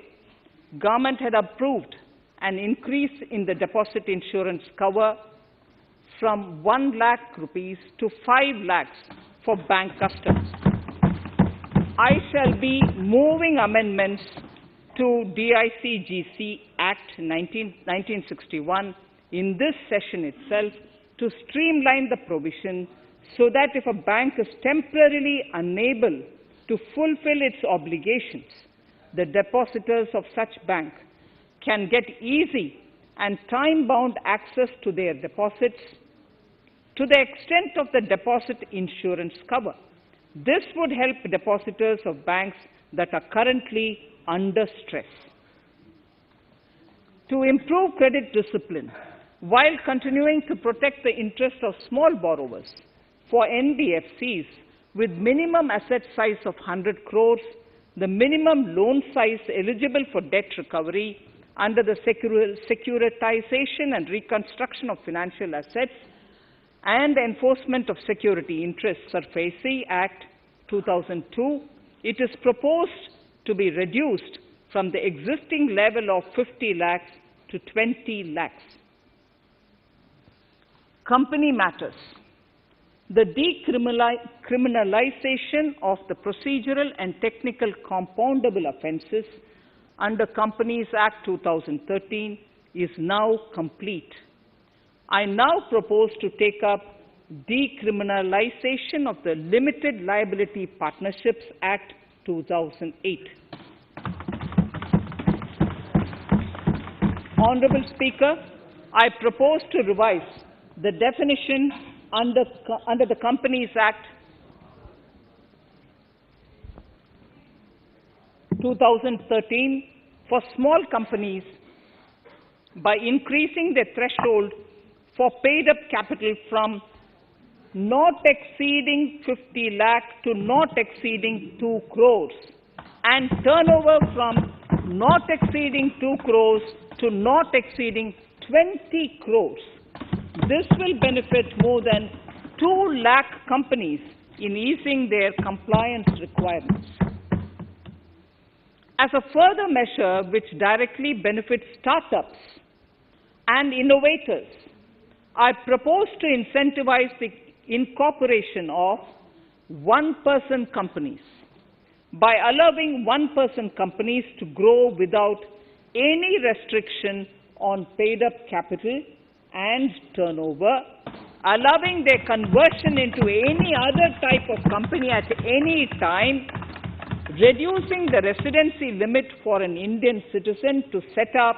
government had approved an increase in the deposit insurance cover from 1 lakh rupees to 5 lakhs for bank customers. I shall be moving amendments to DICGC Act 1961 in this session itself to streamline the provision so that if a bank is temporarily unable to fulfill its obligations, the depositors of such bank can get easy and time-bound access to their deposits to the extent of the deposit insurance cover. This would help depositors of banks that are currently under stress. To improve credit discipline, while continuing to protect the interests of small borrowers, for NBFCs with minimum asset size of 100 crores, the minimum loan size eligible for debt recovery under the Securitization and Reconstruction of Financial Assets and Enforcement of Security Interests, Frbm Act 2002, it is proposed to be reduced from the existing level of 50 lakhs to 20 lakhs. Company matters. The decriminalization of the procedural and technical compoundable offences under Companies Act 2013 is now complete. I now propose to take up decriminalization of the Limited Liability Partnerships Act 2008. Honourable Speaker, I propose to revise the definition under the Companies Act 2013 for small companies by increasing the threshold for paid-up capital from not exceeding 50 lakh to not exceeding 2 crores and turnover from not exceeding 2 crores to not exceeding 20 crores. This will benefit more than 2 lakh companies in easing their compliance requirements. As a further measure which directly benefits startups and innovators, I propose to incentivize the incorporation of one-person companies by allowing one-person companies to grow without any restriction on paid-up capital and turnover, allowing their conversion into any other type of company at any time, reducing the residency limit for an Indian citizen to set up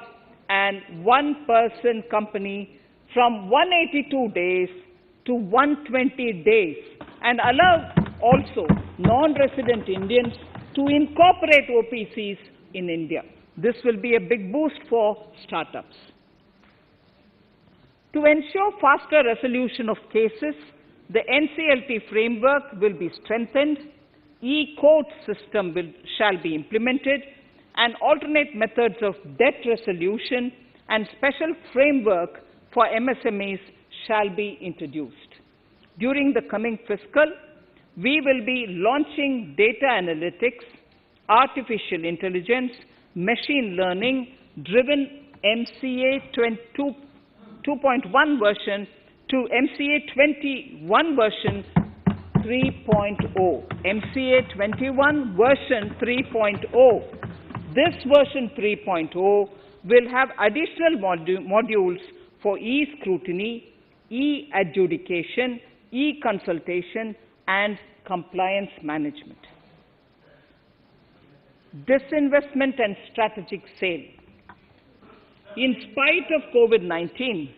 an one-person company from 182 days to 120 days, and allow also non-resident Indians to incorporate OPCs in India. This will be a big boost for startups. To ensure faster resolution of cases, the NCLT framework will be strengthened, e-court system shall be implemented, and alternate methods of debt resolution and special framework for MSMEs shall be introduced. During the coming fiscal, we will be launching data analytics, artificial intelligence, machine learning-driven MCA 2.1 version to MCA 21 version 3.0. MCA 21 version 3.0. This version 3.0 will have additional modules for e-scrutiny, e-adjudication, e-consultation, and compliance management. Disinvestment and strategic sale. In spite of COVID-19,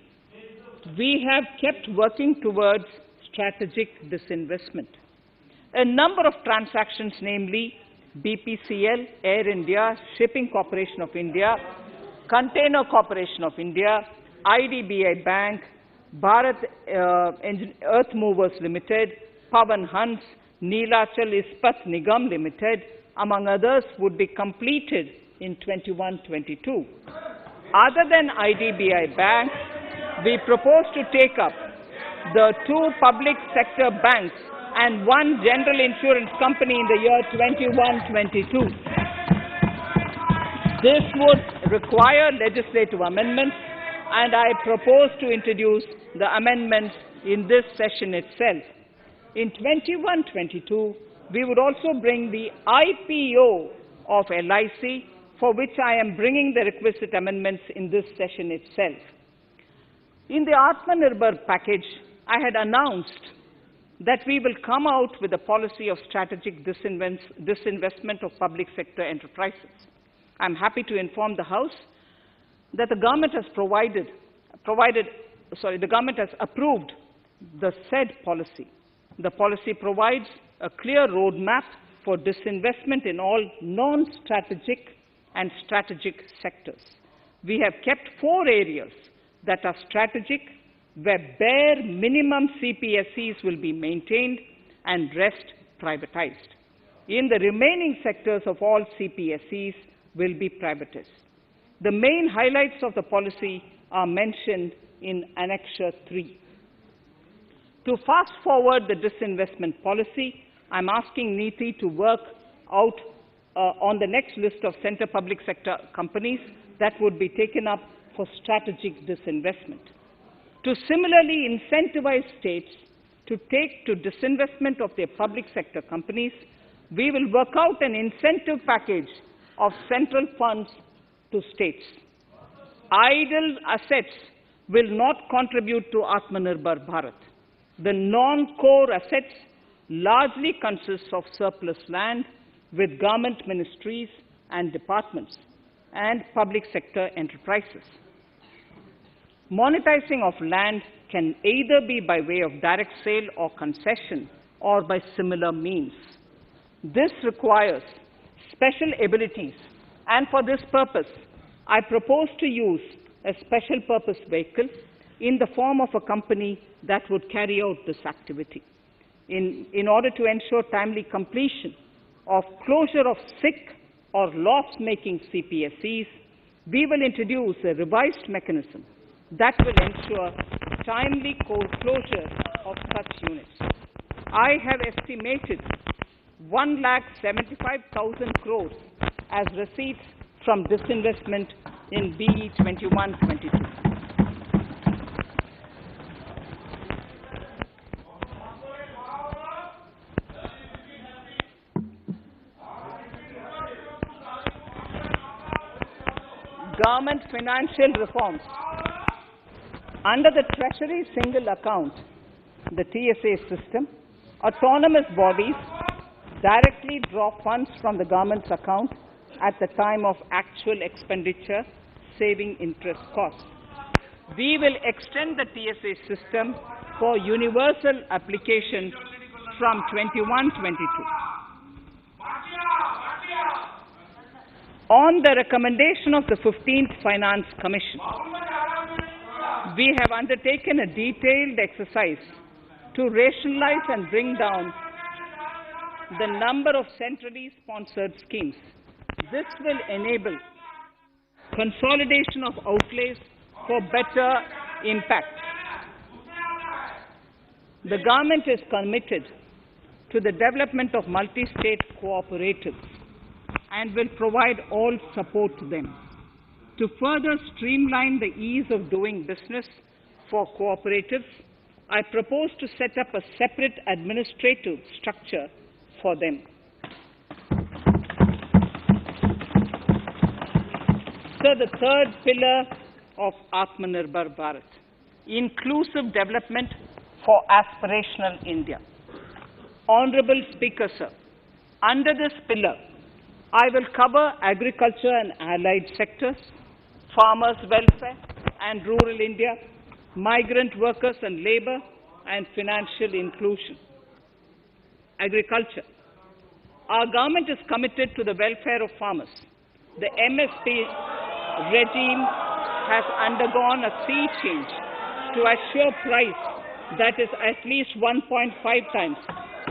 we have kept working towards strategic disinvestment. A number of transactions, namely BPCL, Air India, Shipping Corporation of India, Container Corporation of India, IDBI Bank, Bharat Earth Movers Limited, Pavan Hans, Neelachal Ispat Nigam Limited, among others, would be completed in 21-22. Other than IDBI Bank, we propose to take up the 2 public sector banks and 1 general insurance company in the year 21-22. This would require legislative amendments, and I propose to introduce the amendments in this session itself. In 21-22, we would also bring the IPO of LIC, for which I am bringing the requisite amendments in this session itself. In the Aatmanirbhar package, I had announced that we will come out with a policy of strategic disinvestment of public sector enterprises. I'm happy to inform the House that the government has the government has approved the said policy. The policy provides a clear roadmap for disinvestment in all non-strategic and strategic sectors. We have kept 4 areas that are strategic, where bare minimum CPSEs will be maintained and rest privatized. In the remaining sectors of all CPSEs will be privatized. The main highlights of the policy are mentioned in Annexure 3. To fast forward the disinvestment policy, I'm asking NITI to work out on the next list of centre public sector companies that would be taken up for strategic disinvestment. To similarly incentivize states to take to disinvestment of their public sector companies, we will work out an incentive package of central funds to states. Idle assets will not contribute to Aatmanirbhar Bharat. The non-core assets largely consist of surplus land with government ministries and departments and public sector enterprises. Monetizing of land can either be by way of direct sale or concession or by similar means. This requires special abilities, and for this purpose, I propose to use a special purpose vehicle in the form of a company that would carry out this activity. In order to ensure timely completion of closure of sick or loss-making CPSEs, we will introduce a revised mechanism that will ensure timely closure of such units. I have estimated 1,75,000 crores as receipts from disinvestment in BE 21-22. Government financial reforms. Under the Treasury single account, the TSA system, autonomous bodies directly draw funds from the government's account at the time of actual expenditure, saving interest costs. We will extend the TSA system for universal application from 21-22. On the recommendation of the 15th Finance Commission, we have undertaken a detailed exercise to rationalize and bring down the number of centrally sponsored schemes. This will enable consolidation of outlays for better impact. The government is committed to the development of multi-state cooperatives and will provide all support to them. To further streamline the ease of doing business for cooperatives, I propose to set up a separate administrative structure for them. So the third pillar of Aatmanirbhar Bharat, inclusive development for aspirational India. Honorable Speaker, sir, under this pillar, I will cover agriculture and allied sectors, farmers' welfare and rural India, migrant workers and labor, and financial inclusion. Agriculture. Our government is committed to the welfare of farmers. The MSP regime has undergone a sea change to assure price that is at least 1.5 times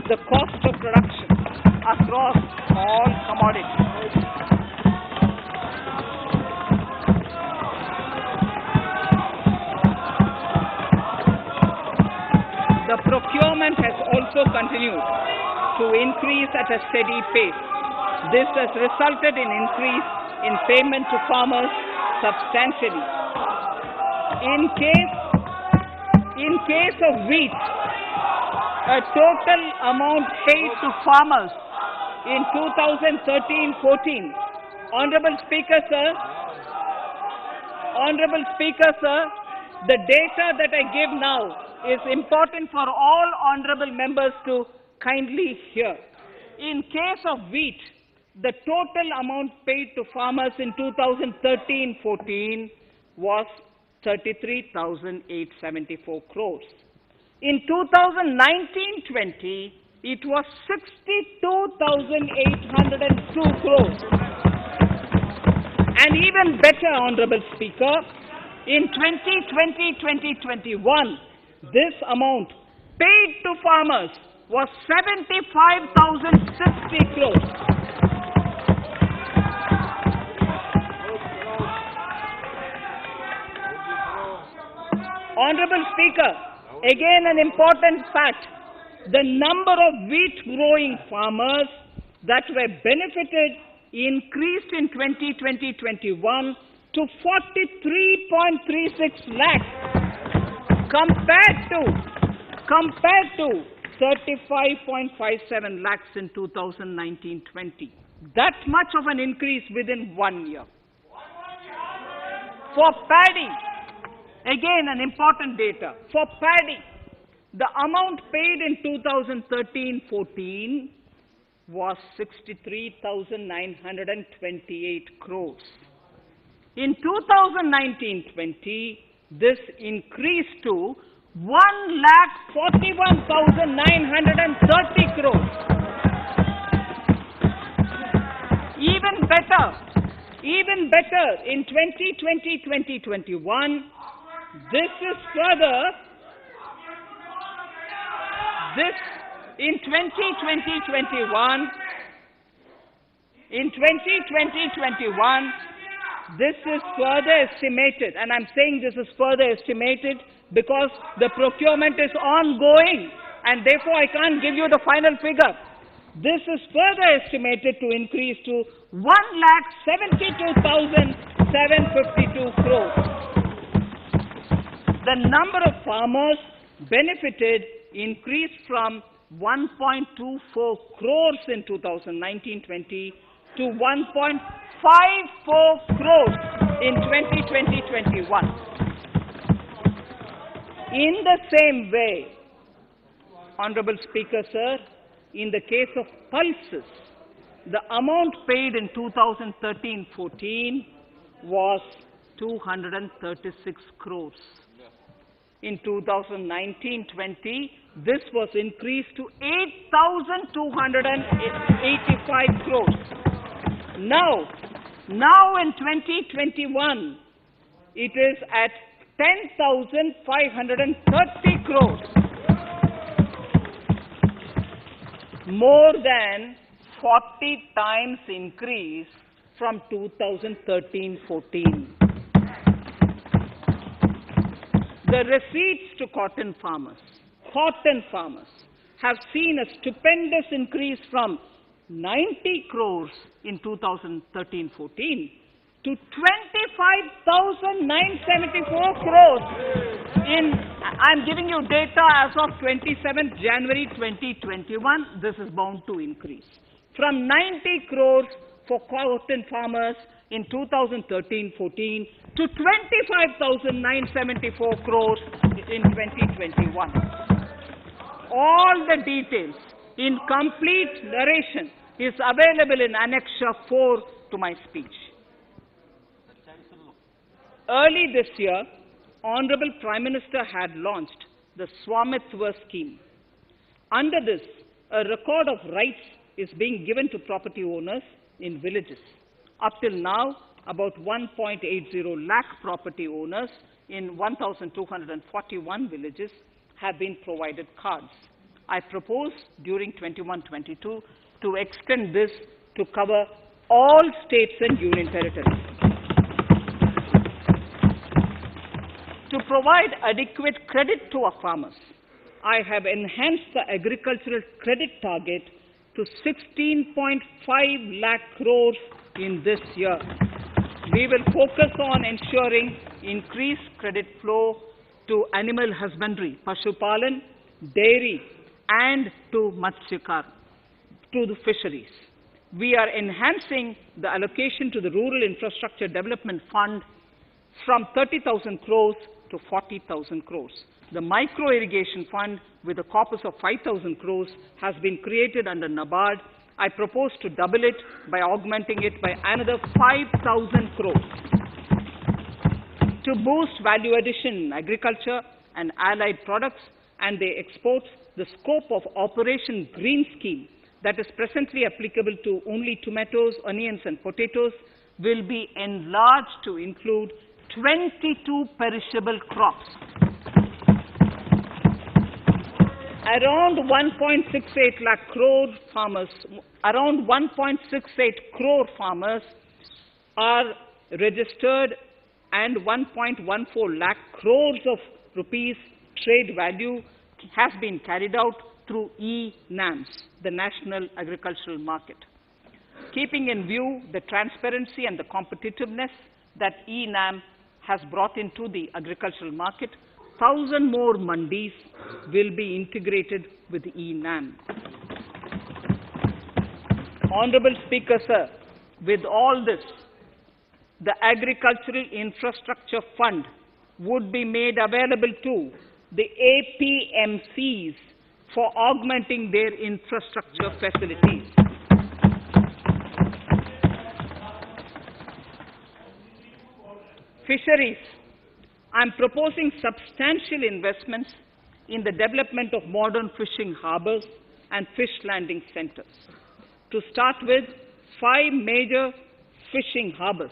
the cost of production across all commodities. The procurement has also continued to increase at a steady pace. This has resulted in increase in payment to farmers substantially. In case of wheat, a total amount paid to farmers in 2013-14, Honorable Speaker, sir, the data that I give now is important for all honorable members to kindly hear. In case of wheat, the total amount paid to farmers in 2013-14 was 33,874 crores. In 2019-20, it was 62,802 crores. And even better, Honorable Speaker, in 2020-2021, this amount paid to farmers was 75,060 crores. Honorable Speaker, again an important fact, the number of wheat growing farmers that were benefited increased in 2020-21 to 43.36 lakhs compared to 35.57 lakhs in 2019-20. That much of an increase within 1 year. For paddy, again an important data. For paddy, the amount paid in 2013-14 was 63,928 crores. In 2019-20, this increased to 1,41,930 crores. Even better, in 2020-2021, this is further estimated, and I'm saying this is further estimated because the procurement is ongoing, and therefore I can't give you the final figure. This is further estimated to increase to 1,72,752 crores. The number of farmers benefited increased from 1.24 crores in 2019-20 to 1.54 crores in 2020-21. In the same way, Honorable Speaker, sir, in the case of pulses, the amount paid in 2013-14 was 236 crores. In 2019-20, this was increased to 8,285 crores. Now in 2021, it is at 10,530 crores. More than 40 times increase from 2013-14. The receipts to cotton farmers have seen a stupendous increase from 90 crores in 2013-14 to 25,974 crores I'm giving you data as of 27th January 2021. This is bound to increase. From 90 crores for cotton farmers in 2013-14 to 25,974 crores in 2021. All the details in complete narration is available in Annexure 4 to my speech. Early this year, Honorable Prime Minister had launched the Swamitva scheme. Under this, a record of rights is being given to property owners in villages. Up till now, about 1.80 lakh property owners in 1,241 villages have been provided cards. I propose during 21-22 to extend this to cover all states and union territories. To provide adequate credit to our farmers, I have enhanced the agricultural credit target to 16.5 lakh crores in this year. We will focus on ensuring increased credit flow to animal husbandry, Pashupalan, dairy, and to Matsyakar, to the fisheries. We are enhancing the allocation to the Rural Infrastructure Development Fund from 30,000 crores to 40,000 crores. The Micro Irrigation Fund, with a corpus of 5,000 crores, has been created under NABARD. I propose to double it by augmenting it by another 5,000 crores. To boost value addition in agriculture and allied products and their exports, the scope of Operation Green Scheme that is presently applicable to only tomatoes, onions, and potatoes will be enlarged to include 22 perishable crops. Around 1.68 lakh crore farmers, around 1.68 crore farmers are registered, and 1.14 lakh crores of rupees trade value has been carried out through e-NAMs, the National Agricultural Market. Keeping in view the transparency and the competitiveness that e-NAM has brought into the agricultural market, 1,000 more mandis will be integrated with e-NAM. Honorable Speaker, sir, with all this, the Agricultural Infrastructure Fund would be made available to the APMCs for augmenting their infrastructure facilities. Fisheries. I am proposing substantial investments in the development of modern fishing harbors and fish landing centers. To start with, 5 major fishing harbors,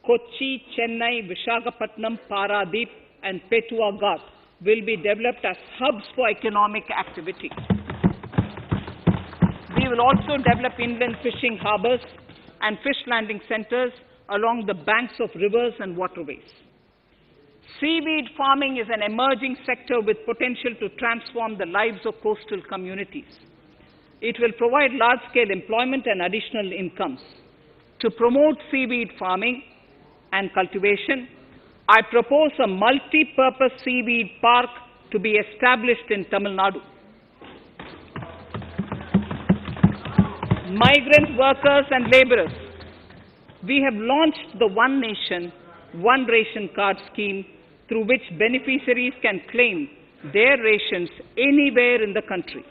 Kochi, Chennai, Visakhapatnam, Paradip, and Petua Ghat, will be developed as hubs for economic activity. We will also develop inland fishing harbors and fish landing centers along the banks of rivers and waterways. Seaweed farming is an emerging sector with potential to transform the lives of coastal communities. It will provide large-scale employment and additional incomes. To promote seaweed farming and cultivation, I propose a multi-purpose seaweed park to be established in Tamil Nadu. Migrant workers and laborers. We have launched the One Nation, One Ration Card scheme, through which beneficiaries can claim their rations anywhere in the country.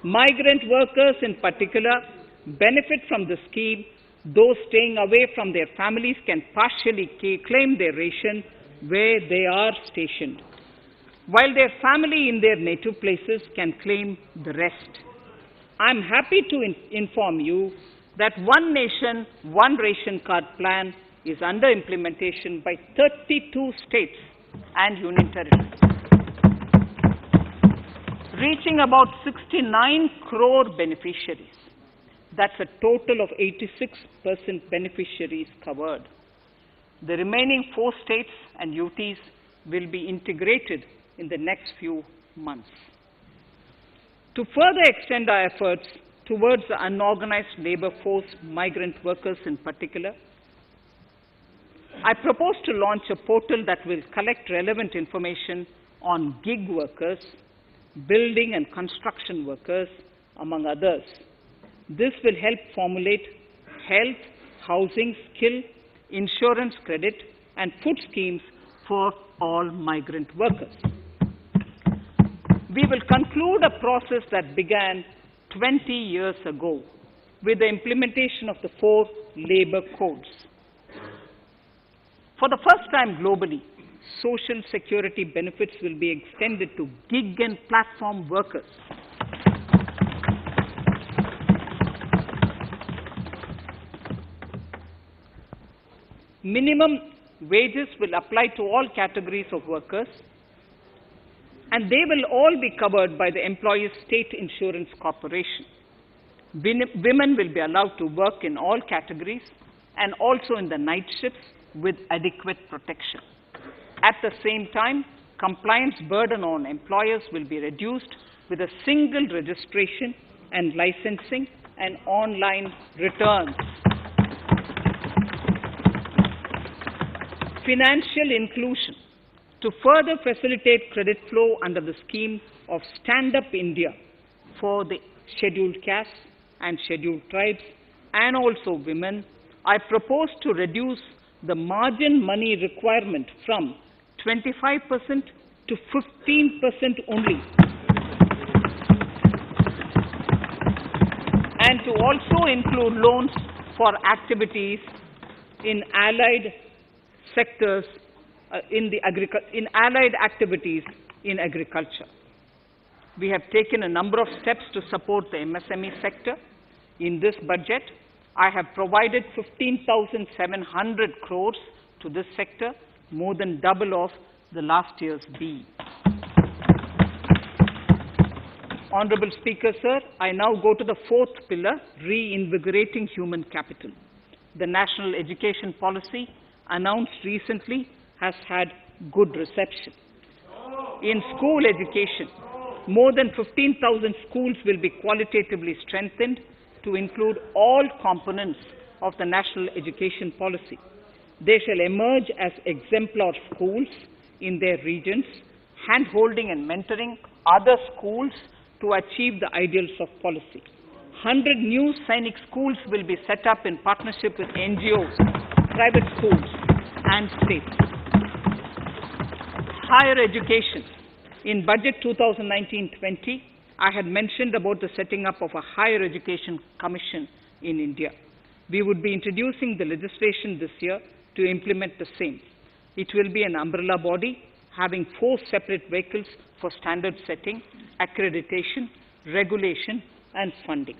Migrant workers in particular benefit from the scheme. Those staying away from their families can partially claim their ration where they are stationed, while their family in their native places can claim the rest. I am happy to inform you that One Nation, One Ration Card plan is under implementation by 32 states and union territories, reaching about 69 crore beneficiaries. That's a total of 86% beneficiaries covered. The remaining 4 states and UTs will be integrated in the next few months. To further extend our efforts towards the unorganized labor force, migrant workers in particular, I propose to launch a portal that will collect relevant information on gig workers, building and construction workers, among others. This will help formulate health, housing, skill, insurance credit, and food schemes for all migrant workers. We will conclude a process that began 20 years ago with the implementation of the 4 labor codes. For the first time globally, social security benefits will be extended to gig and platform workers. Minimum wages will apply to all categories of workers, and they will all be covered by the Employees State Insurance Corporation. Women will be allowed to work in all categories and also in the night shifts with adequate protection. At the same time, compliance burden on employers will be reduced with a single registration and licensing and online returns. Financial inclusion. To further facilitate credit flow under the scheme of Stand Up India for the scheduled castes and scheduled tribes and also women, I propose to reduce the margin money requirement from 25% to 15% only, and to also include loans for activities in allied sectors, in allied activities in agriculture. We have taken a number of steps to support the MSME sector. In this budget, I have provided 15,700 crores to this sector, more than double of the last year's BE. Honorable Speaker, sir, I now go to the fourth pillar, reinvigorating human capital. The national education policy announced recently has had good reception. In school education, more than 15,000 schools will be qualitatively strengthened to include all components of the national education policy. They shall emerge as exemplar schools in their regions, hand-holding and mentoring other schools to achieve the ideals of policy. 100 new Sainik schools will be set up in partnership with NGOs, private schools, and states. Higher education. In Budget 2019-20, I had mentioned about the setting up of a higher education commission in India. We would be introducing the legislation this year to implement the same. It will be an umbrella body having 4 separate vehicles for standard setting, accreditation, regulation, and funding.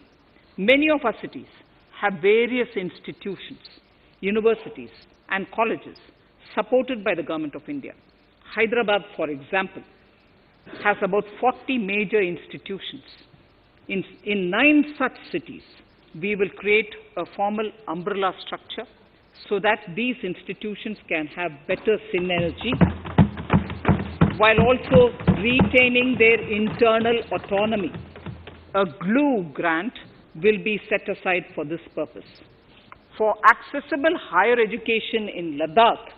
Many of our cities have various institutions, universities, and colleges supported by the Government of India. Hyderabad, for example, has about 40 major institutions. In 9 such cities, we will create a formal umbrella structure so that these institutions can have better synergy while also retaining their internal autonomy. A glue grant will be set aside for this purpose. For accessible higher education in Ladakh,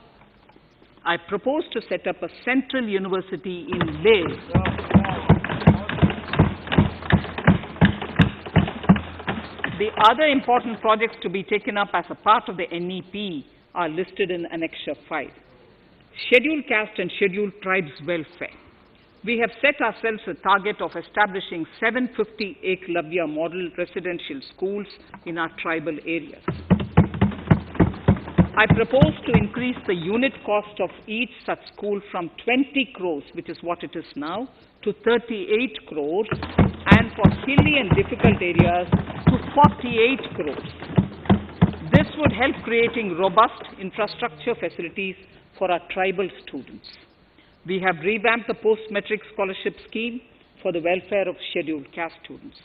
I propose to set up a central university in Leh. The other important projects to be taken up as a part of the NEP are listed in Annexure 5. Scheduled caste and scheduled tribes welfare. We have set ourselves a target of establishing 750 Eklavya model residential schools in our tribal areas. I propose to increase the unit cost of each such school from 20 crores, which is what it is now, to 38 crores, and for hilly and difficult areas to 48 crores. This would help creating robust infrastructure facilities for our tribal students. We have revamped the post-metric scholarship scheme for the welfare of scheduled caste students.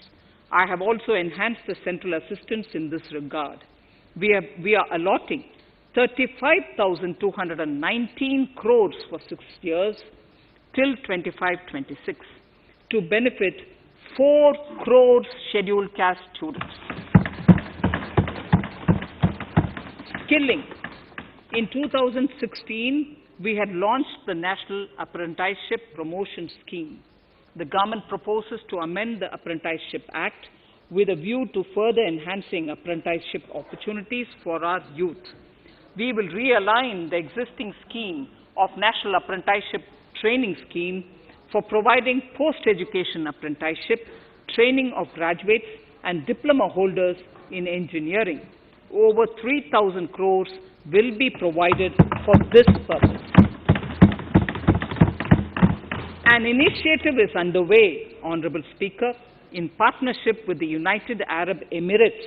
I have also enhanced the central assistance in this regard. We are allotting 35,219 crores for 6 years till 25-26 to benefit 4 crores scheduled caste students. Skilling. In 2016, we had launched the National Apprenticeship Promotion Scheme. The government proposes to amend the Apprenticeship Act with a view to further enhancing apprenticeship opportunities for our youth. We will realign the existing scheme of National Apprenticeship Training Scheme for providing post-education apprenticeship, training of graduates and diploma holders in engineering. Over 3,000 crores will be provided for for this purpose. An initiative is underway, Honorable Speaker, in partnership with the United Arab Emirates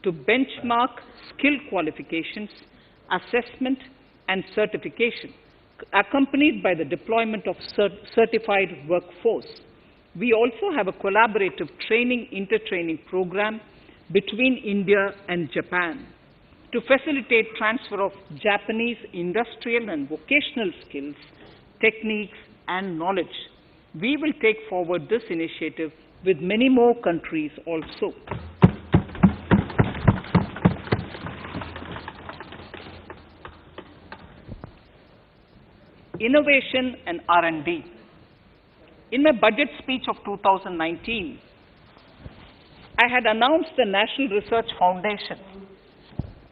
to benchmark skill qualifications, assessment and certification, accompanied by the deployment of certified workforce. We also have a collaborative intertraining program between India and Japan to facilitate transfer of Japanese industrial and vocational skills, techniques, and knowledge. We will take forward this initiative with many more countries also. Innovation and R&D. In my budget speech of 2019, I had announced the National Research Foundation.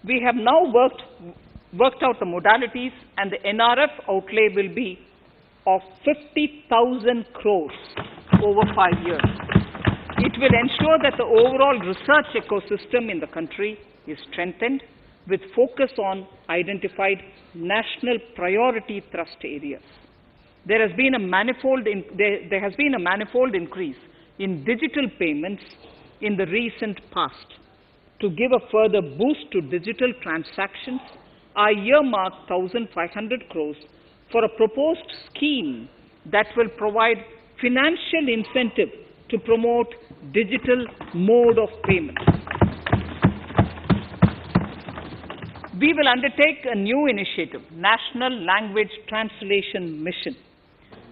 We have now worked out the modalities, and the NRF outlay will be of 50,000 crores over 5 years. It will ensure that the overall research ecosystem in the country is strengthened with focus on identified national priority thrust areas. There has been a manifold increase in digital payments in the recent past. To give a further boost to digital transactions, I earmarked 1,500 crores for a proposed scheme that will provide financial incentive to promote digital mode of payment. We will undertake a new initiative, National Language Translation Mission.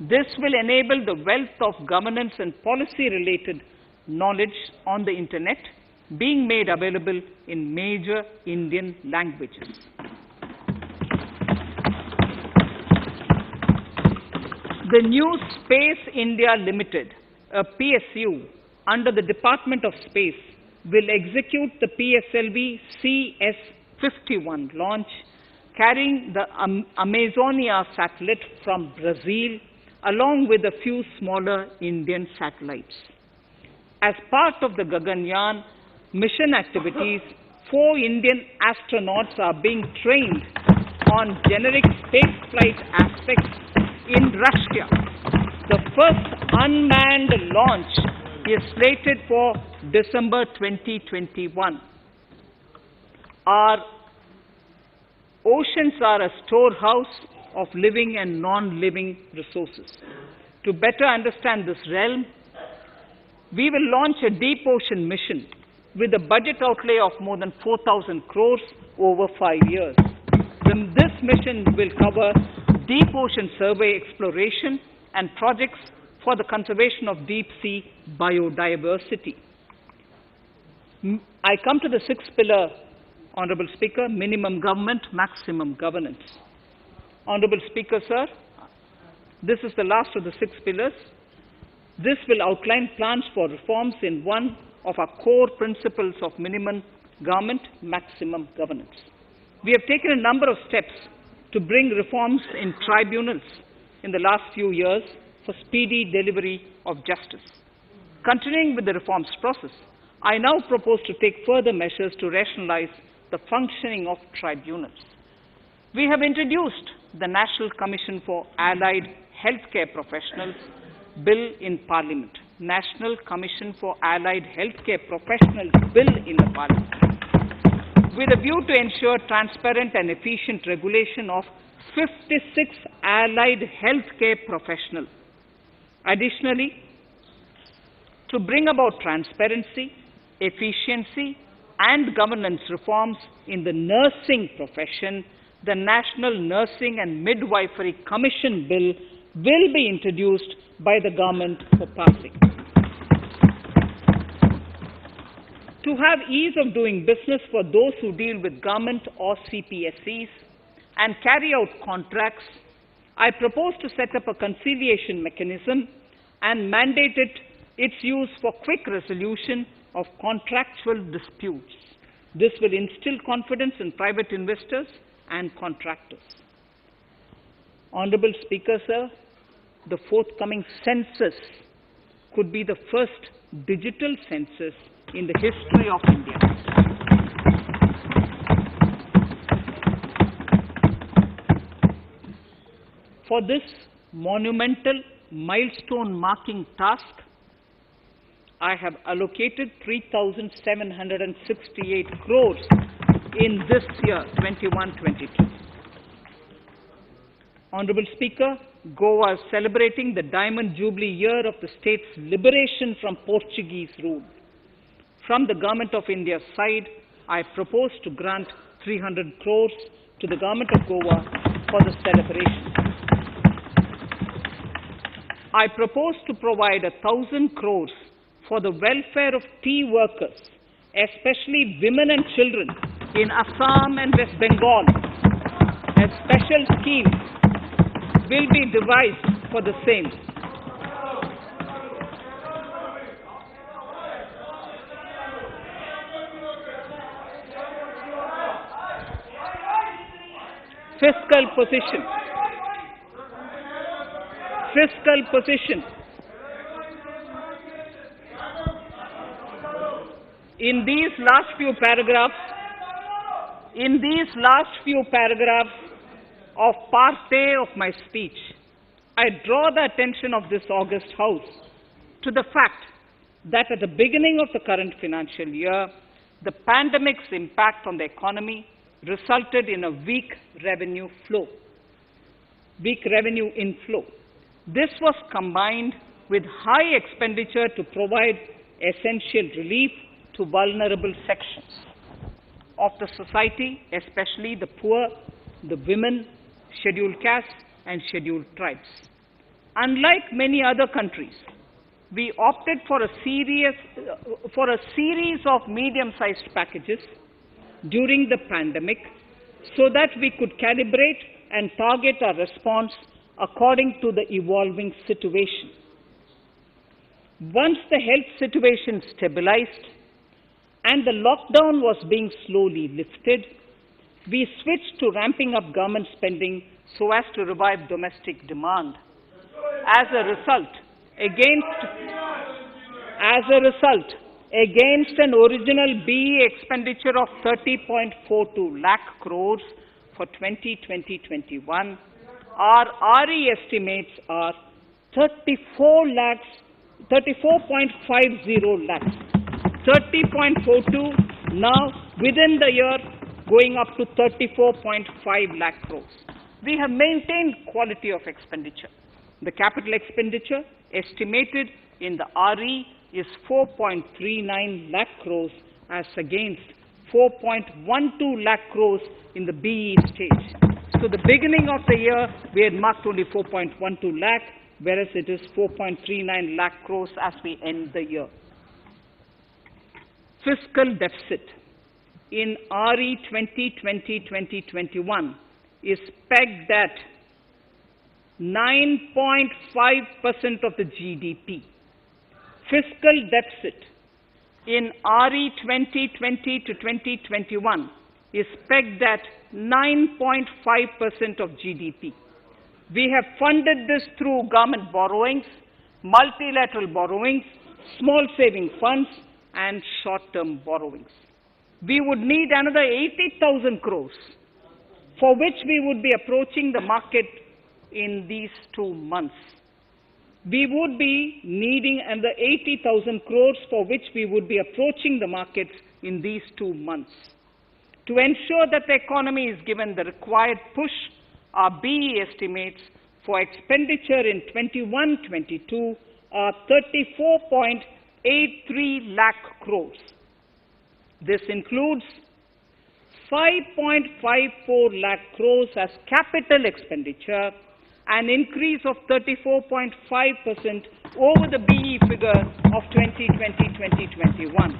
This will enable the wealth of governance and policy-related knowledge on the Internet being made available in major Indian languages. The new Space India Limited, a PSU, under the Department of Space, will execute the PSLV CS-51 launch, carrying the Amazonia satellite from Brazil, along with a few smaller Indian satellites. As part of the Gaganyaan mission activities, 4 Indian astronauts are being trained on generic spaceflight aspects in Russia. The first unmanned launch is slated for December 2021. Our oceans are a storehouse of living and non-living resources. To better understand this realm, we will launch a deep ocean mission with a budget outlay of more than 4,000 crores over 5 years. This mission will cover deep ocean survey exploration and projects for the conservation of deep sea biodiversity. I come to the 6th pillar, Honorable Speaker, minimum government, maximum governance. Honorable Speaker, sir, this is the last of the 6 pillars. This will outline plans for reforms in one of our core principles of minimum government, maximum governance. We have taken a number of steps to bring reforms in tribunals in the last few years for speedy delivery of justice. Continuing with the reforms process, I now propose to take further measures to rationalize the functioning of tribunals. We have introduced the National Commission for Allied Healthcare Professionals Bill in Parliament. National Commission for Allied Healthcare Professionals Bill in the Parliament, with a view to ensure transparent and efficient regulation of 56 allied healthcare professionals. Additionally, to bring about transparency, efficiency, and governance reforms in the nursing profession, the National Nursing and Midwifery Commission Bill will be introduced by the government for passing. To have ease of doing business for those who deal with government or CPSEs and carry out contracts, I propose to set up a conciliation mechanism and mandate its use for quick resolution of contractual disputes. This will instill confidence in private investors and contractors. Honorable Speaker, sir, the forthcoming census could be the first digital census in the history of India. For this monumental milestone marking task, I have allocated 3,768 crores in this year, 21-22. Honorable Speaker, Goa is celebrating the Diamond Jubilee year of the state's liberation from Portuguese rule. From the Government of India's side, I propose to grant 300 crores to the Government of Goa for the celebration. I propose to provide 1,000 crores for the welfare of tea workers, especially women and children in Assam and West Bengal. A special scheme will be devised for the same. Fiscal position. Fiscal position. In these last few paragraphs of part A of my speech, I draw the attention of this august House to the fact that at the beginning of the current financial year, the pandemic's impact on the economy resulted in a weak revenue inflow. This was combined with high expenditure to provide essential relief to vulnerable sections of the society, especially the poor, the women, scheduled castes, and scheduled tribes. Unlike many other countries, we opted for a series of medium-sized packages during the pandemic so that we could calibrate and target our response according to the evolving situation. Once the health situation stabilized and the lockdown was being slowly lifted, we switched to ramping up government spending so as to revive domestic demand. As a result, against an original BE expenditure of 30.42 lakh crores for 2020-21, our RE estimates are 34.50 lakhs. 30.42 now within the year going up to 34.5 lakh crores. We have maintained quality of expenditure. The capital expenditure estimated in the RE is 4.39 lakh crores as against 4.12 lakh crores in the BE stage. So the beginning of the year we had marked only 4.12 lakh, whereas it is 4.39 lakh crores as we end the year. Fiscal deficit in RE 2020-2021 is pegged at 9.5% of the GDP. Fiscal deficit in RE 2020-2021 is pegged at 9.5% of GDP. We have funded this through government borrowings, multilateral borrowings, small saving funds, and short-term borrowings. We would need another 80,000 crores, for which we would be approaching the market in these 2 months. We would be needing another 80,000 crores, for which we would be approaching the markets in these 2 months. To ensure that the economy is given the required push, our BE estimates for expenditure in 21-22 are 34.83 lakh crores. This includes 5.54 lakh crores as capital expenditure, an increase of 34.5% over the BE figure of 2020-2021.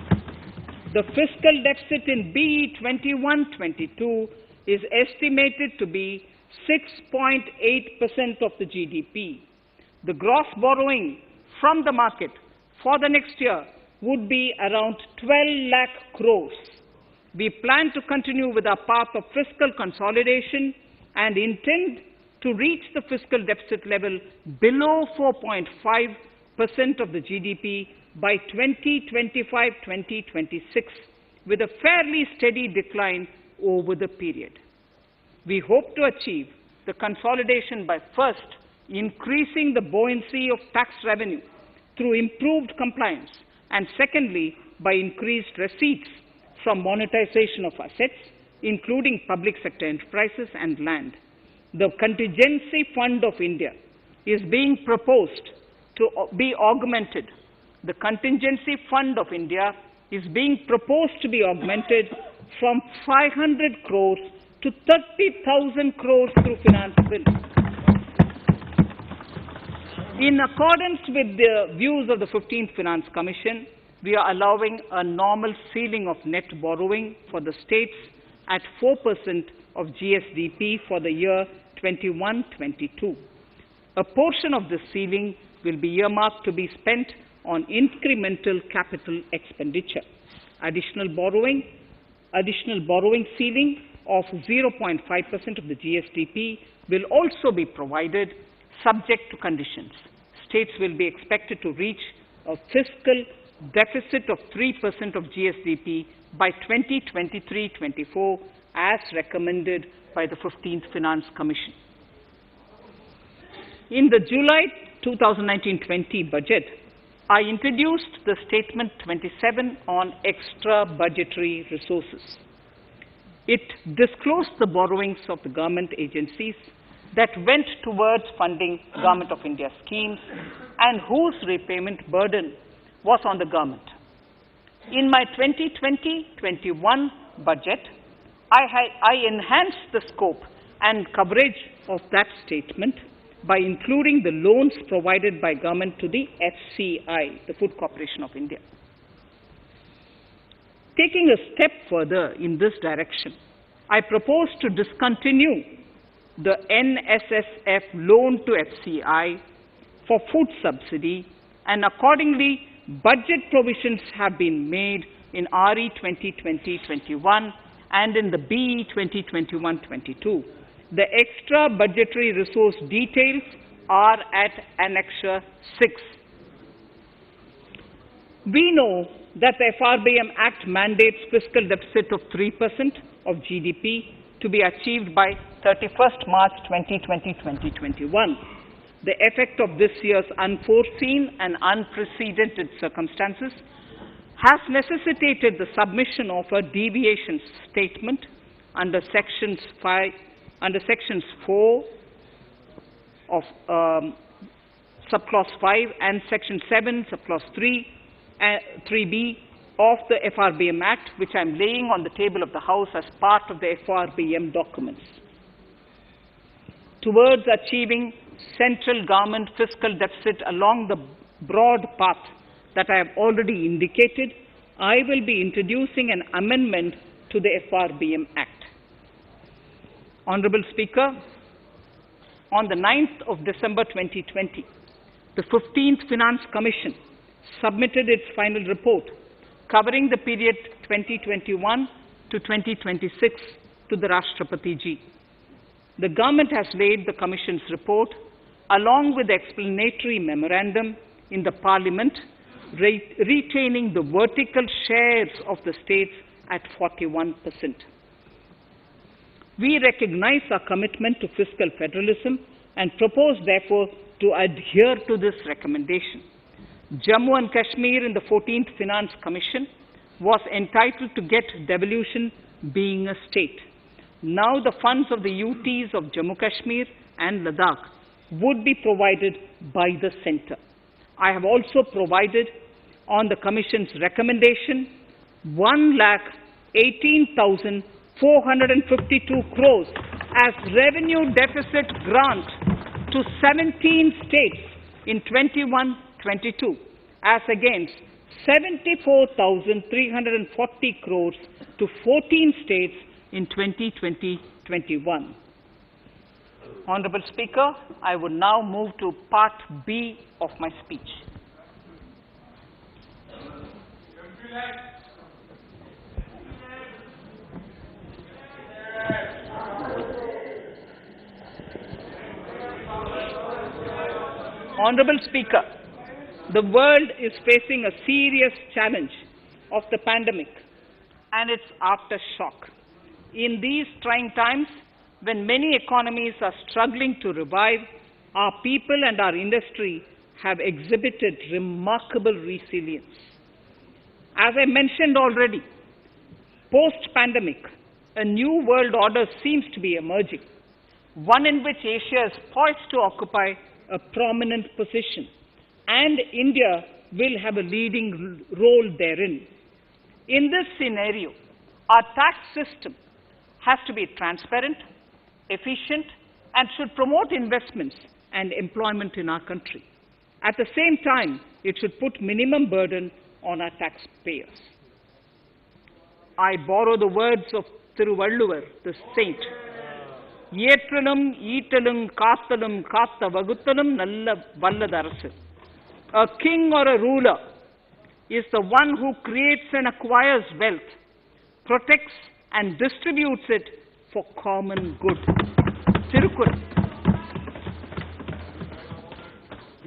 The fiscal deficit in BE 21-22 is estimated to be 6.8% of the GDP. The gross borrowing from the market for the next year would be around 12 lakh crores. We plan to continue with our path of fiscal consolidation and intend to reach the fiscal deficit level below 4.5% of the GDP by 2025-2026, with a fairly steady decline over the period. We hope to achieve the consolidation by first increasing the buoyancy of tax revenue through improved compliance, and secondly, by increased receipts from monetization of assets, including public sector enterprises and land. The Contingency Fund of India is being proposed to be augmented. The Contingency Fund of India is being proposed to be augmented from 500 crores to 30,000 crores through finance bill. In accordance with the views of the 15th Finance Commission, we are allowing a normal ceiling of net borrowing for the states at 4% of GSDP for the year 21-22. A portion of this ceiling will be earmarked to be spent on incremental capital expenditure. Additional borrowing ceiling of 0.5% of the GSDP will also be provided subject to conditions. States will be expected to reach a fiscal deficit of 3% of GSDP by 2023-24 as recommended by the 15th Finance Commission. In the July 2019-20 budget, I introduced the Statement 27 on extra budgetary resources. It disclosed the borrowings of the government agencies that went towards funding Government of India schemes and whose repayment burden was on the government. In my 2020-21 budget, I enhanced the scope and coverage of that statement by including the loans provided by government to the FCI, the Food Corporation of India. Taking a step further in this direction, I propose to discontinue the NSSF loan to FCI for food subsidy, and accordingly, budget provisions have been made in RE 2020-21 and in the BE 2021-22. The extra budgetary resource details are at Annexure 6. We know that the Frbm Act mandates fiscal deficit of 3% of GDP to be achieved by 31st March 2020-2021. The effect of this year's unforeseen and unprecedented circumstances has necessitated the submission of a deviation statement under Sections 4 of Subclause 5 and Section 7, Subclause 3b of the Frbm Act, which I am laying on the table of the House as part of the Frbm documents. Towards achieving central government fiscal deficit along the broad path that I have already indicated, I will be introducing an amendment to the Frbm Act. Honorable Speaker, on the 9th of December 2020, the 15th Finance Commission submitted its final report covering the period 2021 to 2026 to the Rashtrapati Ji. The government has laid the Commission's report along with the explanatory memorandum in the Parliament, retaining the vertical shares of the states at 41%. We recognize our commitment to fiscal federalism and propose, therefore, to adhere to this recommendation. Jammu and Kashmir in the 14th Finance Commission was entitled to get devolution being a state. Now the funds of the UTs of Jammu Kashmir and Ladakh would be provided by the centre. I have also provided on the Commission's recommendation 1,18,452 crores as revenue deficit grant to 17 states in 21-22 as against 74,340 crores to 14 states in 2020-21. Honorable Speaker, I would now move to Part B of my speech. Honorable Speaker, the world is facing a serious challenge of the pandemic and its aftershock. In these trying times, when many economies are struggling to revive, our people and our industry have exhibited remarkable resilience. As I mentioned already, post-pandemic, a new world order seems to be emerging, one in which Asia is poised to occupy a prominent position, and India will have a leading role therein. In this scenario, our tax system has to be transparent, efficient, and should promote investments and employment in our country. At the same time, it should put minimum burden on our taxpayers. I borrow the words of Thiruvalluvar, the saint. Yetralum, Eatalum, Kathalum, Katha Vaguthalum, Nalla Valladarasu. A king or a ruler is the one who creates and acquires wealth, protects and distributes it for common good. Tirukkural.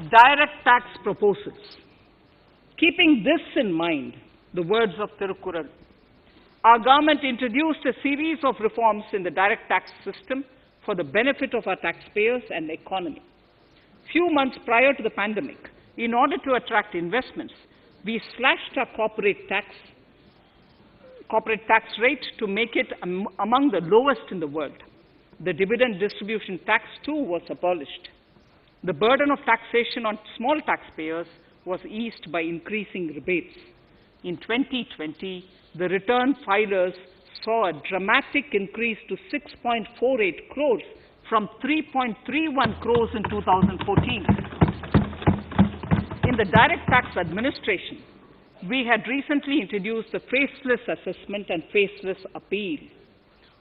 Direct tax proposals. Keeping this in mind, the words of Tirukkural, our government introduced a series of reforms in the direct tax system for the benefit of our taxpayers and the economy. Few months prior to the pandemic, in order to attract investments, we slashed our corporate tax rate to make it among the lowest in the world. The dividend distribution tax too was abolished. The burden of taxation on small taxpayers was eased by increasing rebates. In 2020, the return filers saw a dramatic increase to 6.48 crores from 3.31 crores in 2014. In the direct tax administration, we had recently introduced the faceless assessment and faceless appeal.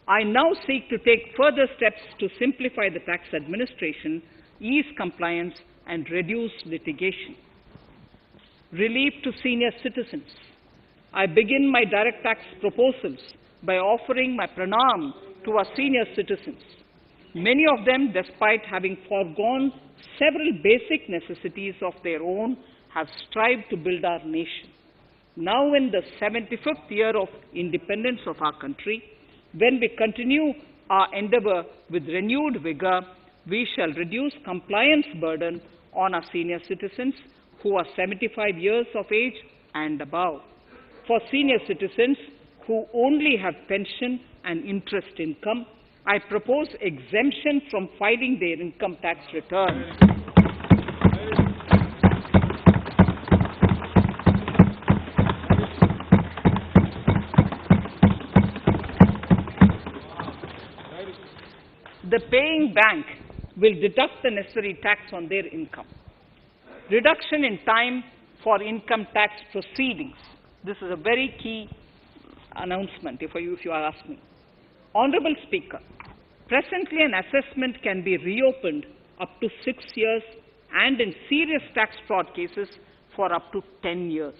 I now seek to take further steps to simplify the tax administration, ease compliance, and reduce litigation. Relief to senior citizens. I begin my direct tax proposals by offering my pranam to our senior citizens. Many of them, despite having foregone several basic necessities of their own, have strived to build our nation. Now in the 75th year of independence of our country, when we continue our endeavor with renewed vigor, we shall reduce compliance burden on our senior citizens who are 75 years of age and above. For senior citizens who only have pension and interest income, I propose exemption from filing their income tax returns. The paying bank will deduct the necessary tax on their income. Reduction in time for income tax proceedings. This is a very key announcement, if you are asking. Honorable Speaker, presently an assessment can be reopened up to 6 years and in serious tax fraud cases for up to 10 years.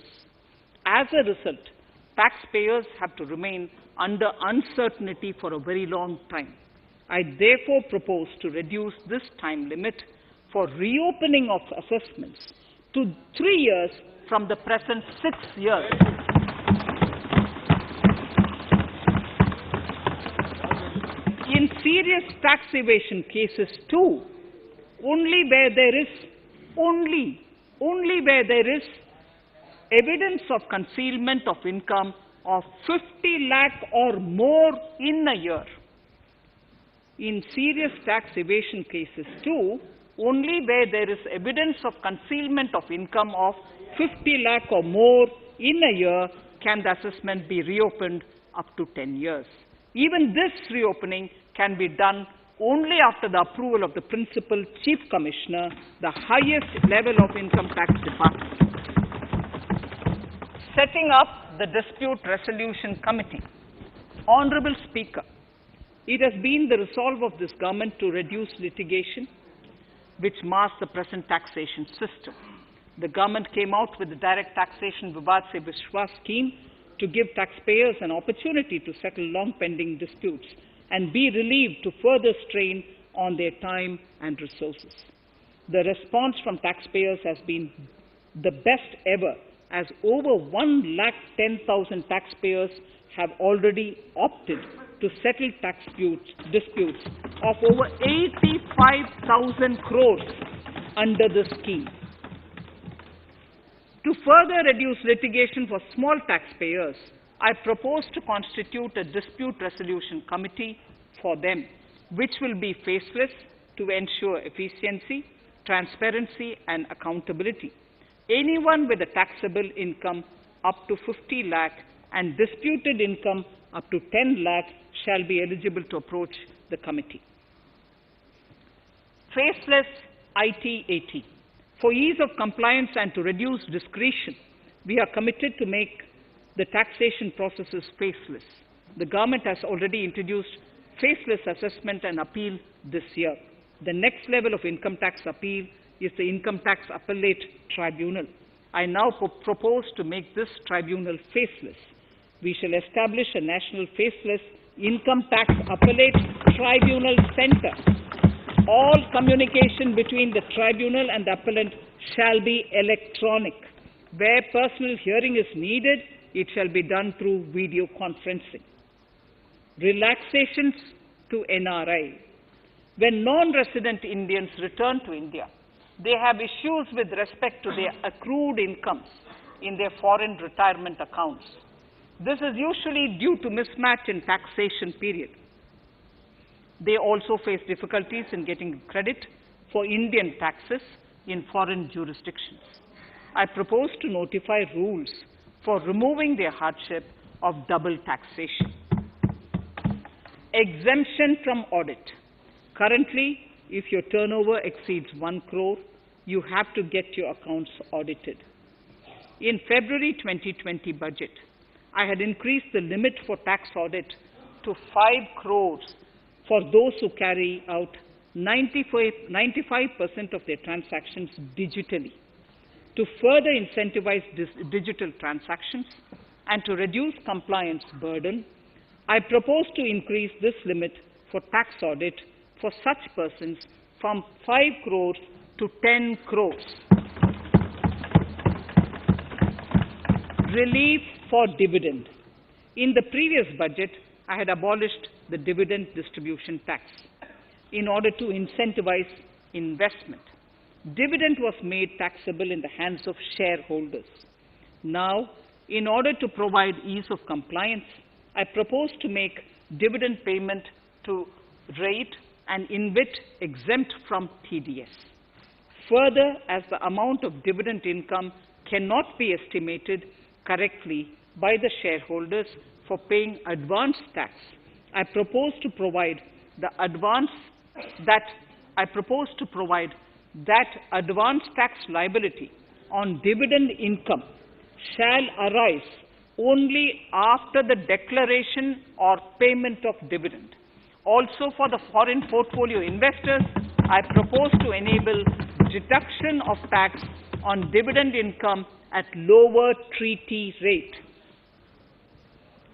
As a result, taxpayers have to remain under uncertainty for a very long time. I therefore propose to reduce this time limit for reopening of assessments to 3 years from the present 6 years. In serious tax evasion cases too, only where there is evidence of concealment of income of 50 lakh or more in a year. In serious tax evasion cases too, only where there is evidence of concealment of income of 50 lakh or more in a year can the assessment be reopened up to 10 years. Even this reopening can be done only after the approval of the Principal Chief Commissioner, the highest level of Income Tax Department. Setting up the Dispute Resolution Committee. Honorable Speaker, it has been the resolve of this government to reduce litigation, which mars the present taxation system. The government came out with the Direct Taxation Vivad Se Vishwas scheme to give taxpayers an opportunity to settle long-pending disputes and be relieved to further strain on their time and resources. The response from taxpayers has been the best ever as over 110,000 taxpayers have already opted to settle tax disputes of over 85,000 crores under the scheme. To further reduce litigation for small taxpayers, I propose to constitute a dispute resolution committee for them, which will be faceless to ensure efficiency, transparency, and accountability. Anyone with a taxable income up to 50 lakh and disputed income up to 10 lakh shall be eligible to approach the committee. Faceless IT-AT. For ease of compliance and to reduce discretion, we are committed to make the taxation processes faceless. The government has already introduced faceless assessment and appeal this year. The next level of income tax appeal is the Income Tax Appellate Tribunal. I now propose to make this tribunal faceless. We shall establish a national faceless Income Tax Appellate Tribunal Center. All communication between the tribunal and the appellant shall be electronic. Where personal hearing is needed, it shall be done through video conferencing. Relaxations to NRI. When non-resident Indians return to India, they have issues with respect to their accrued incomes in their foreign retirement accounts. This is usually due to mismatch in taxation period. They also face difficulties in getting credit for Indian taxes in foreign jurisdictions. I propose to notify rules for removing their hardship of double taxation. Exemption from audit. Currently, if your turnover exceeds 1 crore, you have to get your accounts audited. In February 2020 budget, I had increased the limit for tax audit to 5 crores for those who carry out 95% of their transactions digitally. To further incentivize digital transactions and to reduce compliance burden, I propose to increase this limit for tax audit for such persons from 5 crores to 10 crores. Relief for dividend. In the previous budget, I had abolished the dividend distribution tax in order to incentivize investment. Dividend was made taxable in the hands of shareholders. Now, in order to provide ease of compliance, I propose to make dividend payment to rate and InvIT exempt from TDS. Further, as the amount of dividend income cannot be estimated correctly by the shareholders for paying advance tax, I propose to provide that advance tax liability on dividend income shall arise only after the declaration or payment of dividend. Also, for the foreign portfolio investors, I propose to enable deduction of tax on dividend income at lower treaty rate.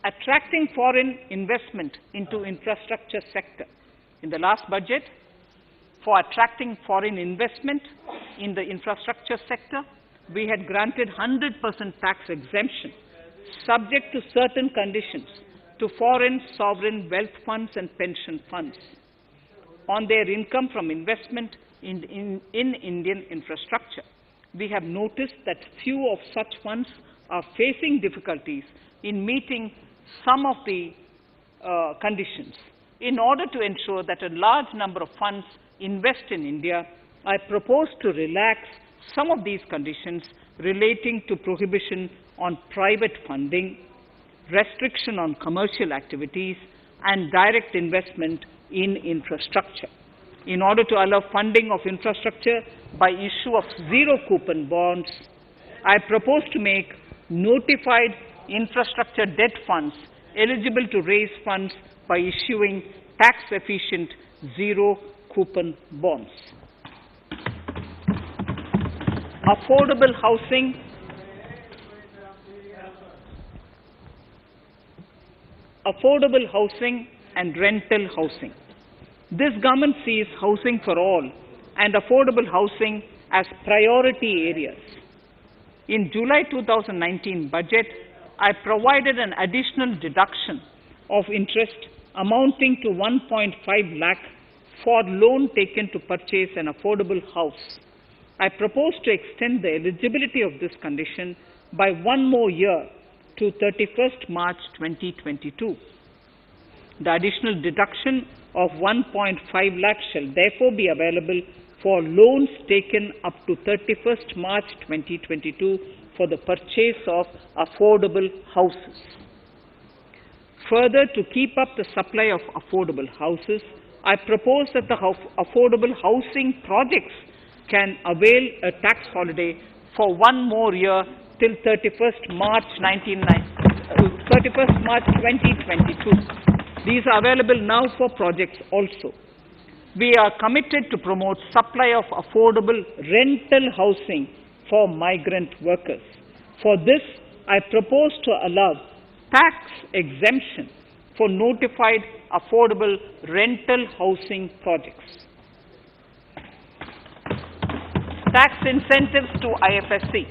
Attracting foreign investment into infrastructure sector. In the last budget, for attracting foreign investment in the infrastructure sector, we had granted 100% tax exemption, subject to certain conditions, to foreign sovereign wealth funds and pension funds on their income from investment in Indian infrastructure. We have noticed that few of such funds are facing difficulties in meeting some of the conditions. In order to ensure that a large number of funds invest in India, I propose to relax some of these conditions relating to prohibition on private funding, restriction on commercial activities, and direct investment in infrastructure. In order to allow funding of infrastructure by issue of zero-coupon bonds, I propose to make notified infrastructure debt funds eligible to raise funds by issuing tax-efficient zero-coupon bonds. Affordable housing. Affordable housing and rental housing. This government sees housing for all and affordable housing as priority areas. in July 2019 budget, I provided an additional deduction of interest amounting to 1.5 lakh for loan taken to purchase an affordable house. I propose to extend the eligibility of this condition by 1 more year to 31st March 2022. The additional deduction of 1.5 lakh shall therefore be available for loans taken up to 31st March 2022 for the purchase of affordable houses. Further, to keep up the supply of affordable houses, I propose that the affordable housing projects can avail a tax holiday for 1 more year till 31st March 2022. These are available now for projects also. We are committed to promote supply of affordable rental housing for migrant workers. For this, I propose to allow tax exemption for notified affordable rental housing projects. Tax incentives to Ifsc.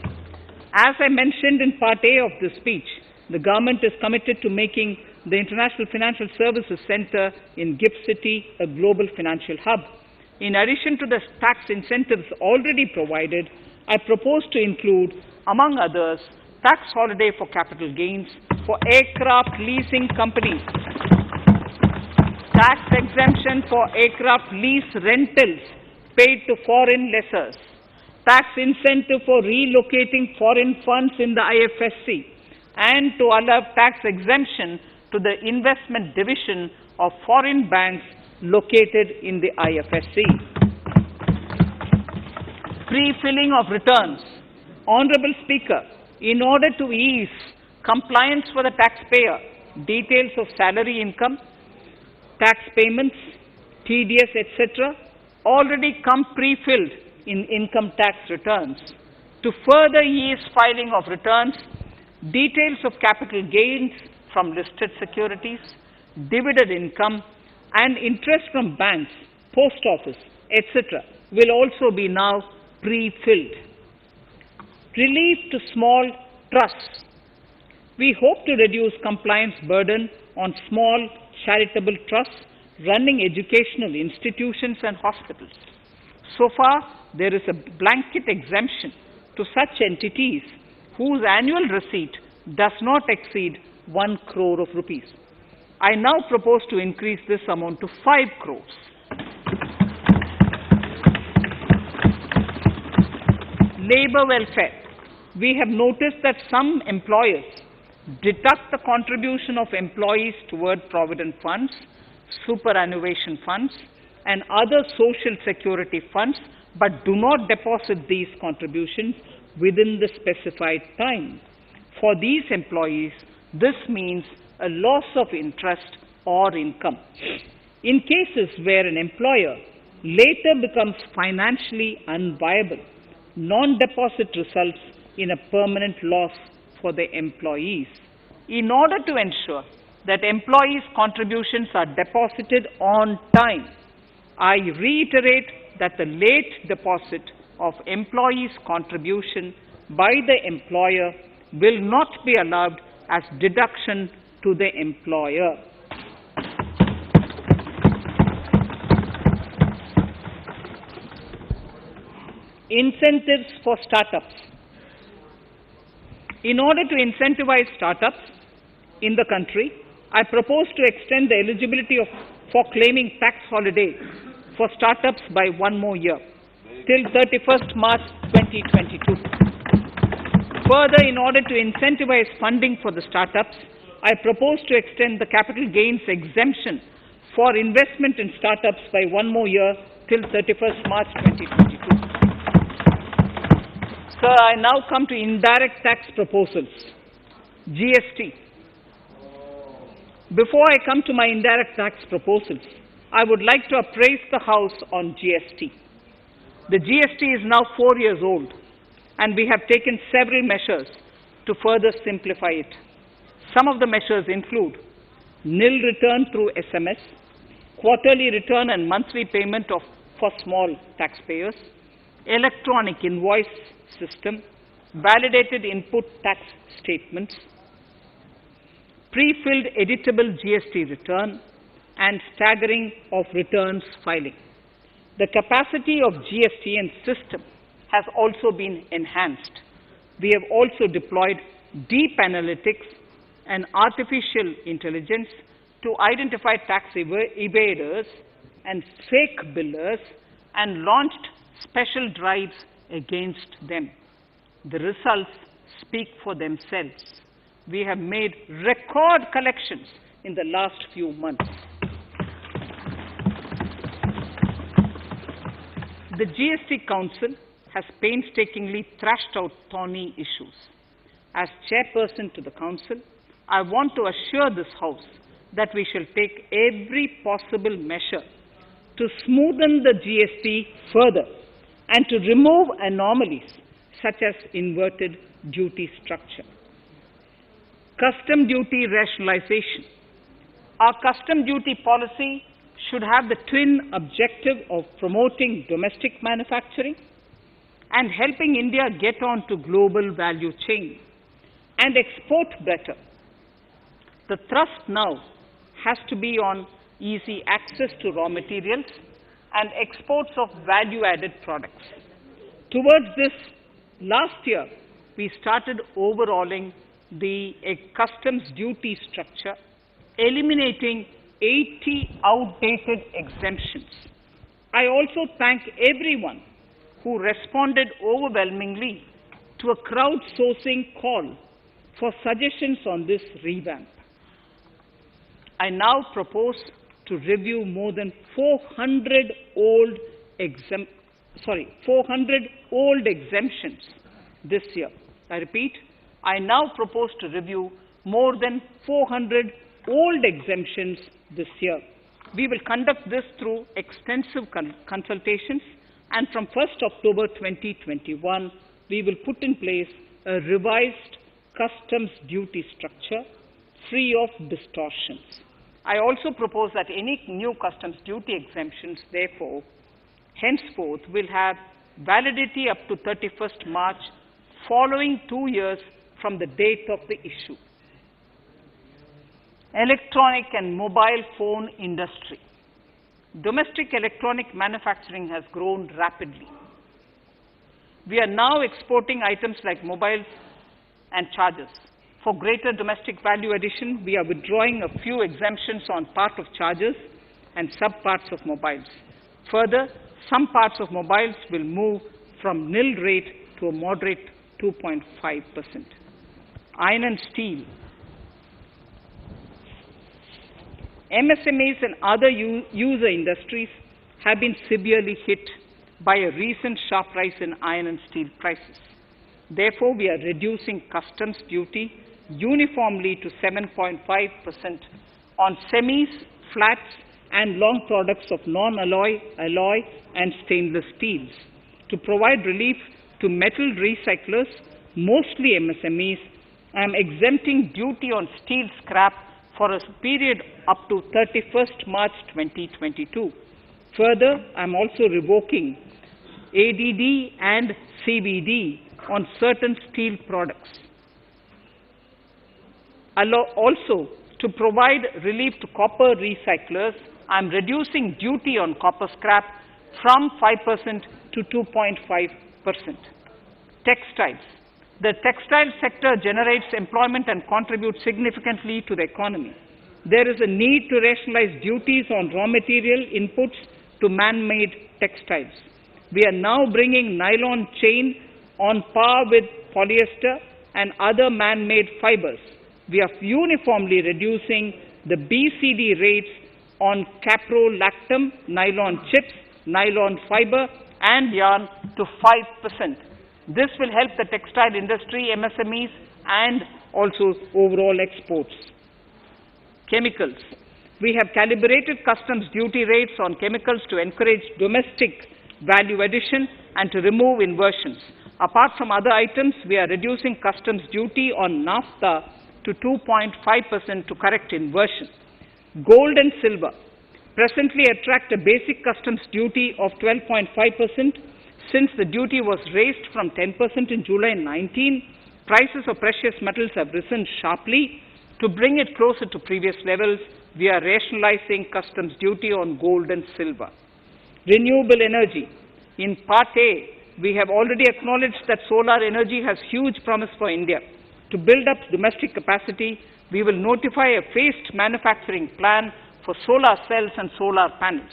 As I mentioned in Part A of this speech, the government is committed to making the International Financial Services Center in GIFT City a global financial hub. In addition to the tax incentives already provided, I propose to include, among others, tax holiday for capital gains for aircraft leasing companies, tax exemption for aircraft lease rentals paid to foreign lessors, tax incentive for relocating foreign funds in the Ifsc, and to allow tax exemption to the investment division of foreign banks located in the Ifsc. Pre-filling of returns. Honorable Speaker, in order to ease compliance for the taxpayer, details of salary income, tax payments, TDS, etc., already come pre-filled in income tax returns. To further ease filing of returns, details of capital gains from listed securities, dividend income, and interest from banks, post office, etc., will also be now pre-filled. Relief to small trusts. We hope to reduce compliance burden on small charitable trusts running educational institutions and hospitals. So far, there is a blanket exemption to such entities whose annual receipt does not exceed 1 crore of rupees. I now propose to increase this amount to 5 crores. Labor welfare. We have noticed that some employers deduct the contribution of employees toward provident funds, superannuation funds, and other social security funds, but do not deposit these contributions within the specified time. For these employees, this means a loss of interest or income. In cases where an employer later becomes financially unviable, non-deposit results in a permanent loss for the employees. In order to ensure that employees' contributions are deposited on time, I reiterate that the late deposit of employees' contribution by the employer will not be allowed as deduction to the employer. Incentives for startups. In order to incentivize startups in the country, I propose to extend the eligibility for claiming tax holiday for startups by 1 more year, till 31st March 2022. Further, in order to incentivize funding for the startups, I propose to extend the capital gains exemption for investment in startups by 1 more year till 31st March 2022. Sir, I now come to Indirect Tax Proposals, GST. Before I come to my Indirect Tax Proposals, I would like to appraise the House on GST. The GST is now 4 years old, and we have taken several measures to further simplify it. Some of the measures include nil return through SMS, quarterly return and monthly payment for small taxpayers, electronic invoice system, validated input tax statements, pre-filled editable GST return, and staggering of returns filing. The capacity of GST and system has also been enhanced. We have also deployed deep analytics and artificial intelligence to identify tax evaders and fake billers and launched special drives against them. The results speak for themselves. We have made record collections in the last few months. The GST Council has painstakingly thrashed out thorny issues. As chairperson to the Council, I want to assure this House that we shall take every possible measure to smoothen the GST further and to remove anomalies such as inverted duty structure. Custom duty rationalization. Our custom duty policy should have the twin objective of promoting domestic manufacturing and helping India get on to global value chain and export better. The thrust now has to be on easy access to raw materials and exports of value-added products. Towards this, last year, we started overhauling the customs duty structure, eliminating 80 outdated exemptions. I also thank everyone who responded overwhelmingly to a crowdsourcing call for suggestions on this revamp. I now propose to review more than 400 old exemptions this year. I repeat, I now propose to review more than 400 old exemptions this year. We will conduct this through extensive consultations, and from 1st October 2021, we will put in place a revised customs duty structure free of distortions. I also propose that any new customs duty exemptions, therefore, henceforth will have validity up to 31st March, following 2 years from the date of the issue. Electronic and mobile phone industry. Domestic electronic manufacturing has grown rapidly. We are now exporting items like mobiles and chargers. For greater domestic value addition, we are withdrawing a few exemptions on part of chargers and sub-parts of mobiles. Further, some parts of mobiles will move from nil rate to a moderate 2.5%. Iron and steel. MSMEs and other user industries have been severely hit by a recent sharp rise in iron and steel prices. Therefore, we are reducing customs duty uniformly to 7.5% on semis, flats, and long products of non-alloy, alloy, and stainless steels. To provide relief to metal recyclers, mostly MSMEs, I am exempting duty on steel scrap for a period up to 31st March 2022. Further, I am also revoking ADD and CVD on certain steel products. Also, to provide relief to copper recyclers, I am reducing duty on copper scrap from 5% to 2.5%. Textiles. The textile sector generates employment and contributes significantly to the economy. There is a need to rationalize duties on raw material inputs to man-made textiles. We are now bringing nylon chain on par with polyester and other man-made fibers. We are uniformly reducing the BCD rates on caprolactam, nylon chips, nylon fiber, and yarn to 5%. This will help the textile industry, MSMEs, and also overall exports. Chemicals. We have calibrated customs duty rates on chemicals to encourage domestic value addition and to remove inversions. Apart from other items, we are reducing customs duty on naphtha to 2.5% to correct inversion. Gold and silver presently attract a basic customs duty of 12.5%. Since the duty was raised from 10% in July 19, prices of precious metals have risen sharply. To bring it closer to previous levels, we are rationalizing customs duty on gold and silver. Renewable energy. In Part A, we have already acknowledged that solar energy has huge promise for India. To build up domestic capacity, we will notify a phased manufacturing plan for solar cells and solar panels.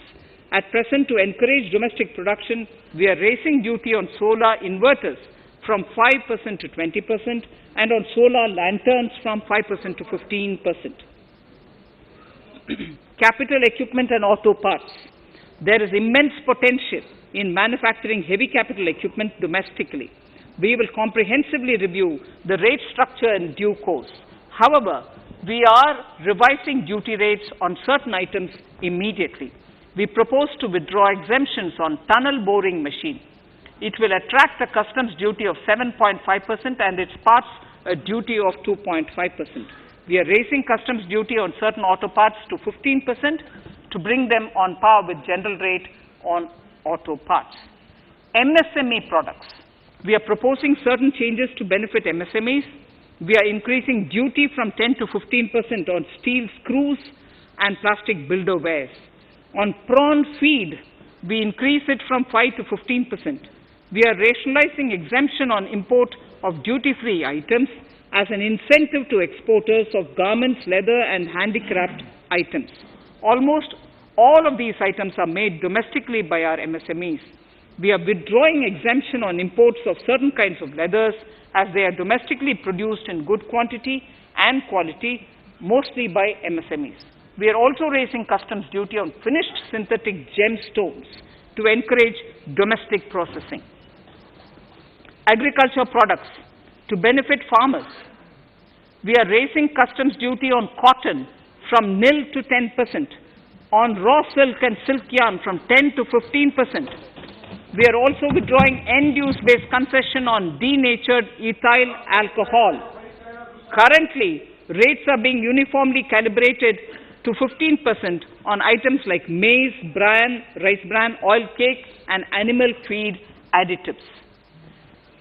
At present, to encourage domestic production, we are raising duty on solar inverters from 5% to 20% and on solar lanterns from 5% to 15%. Capital equipment and auto parts. There is immense potential in manufacturing heavy capital equipment domestically. We will comprehensively review the rate structure in due course. However, we are revising duty rates on certain items immediately. We propose to withdraw exemptions on tunnel boring machine. It will attract a customs duty of 7.5% and its parts a duty of 2.5%. We are raising customs duty on certain auto parts to 15% to bring them on par with general rate on auto parts. MSME products. We are proposing certain changes to benefit MSMEs. We are increasing duty from 10 to 15% on steel screws and plastic builder wares. On prawn feed, we increase it from 5 to 15%. We are rationalizing exemption on import of duty-free items as an incentive to exporters of garments, leather, and handicraft items. Almost all of these items are made domestically by our MSMEs. We are withdrawing exemption on imports of certain kinds of leathers as they are domestically produced in good quantity and quality, mostly by MSMEs. We are also raising customs duty on finished synthetic gemstones to encourage domestic processing. Agriculture products to benefit farmers. We are raising customs duty on cotton from nil to 10%, on raw silk and silk yarn from 10 to 15%. We are also withdrawing end-use-based concession on denatured ethyl alcohol. Currently, rates are being uniformly calibrated to 15% on items like maize, bran, rice bran, oil cake, and animal feed additives.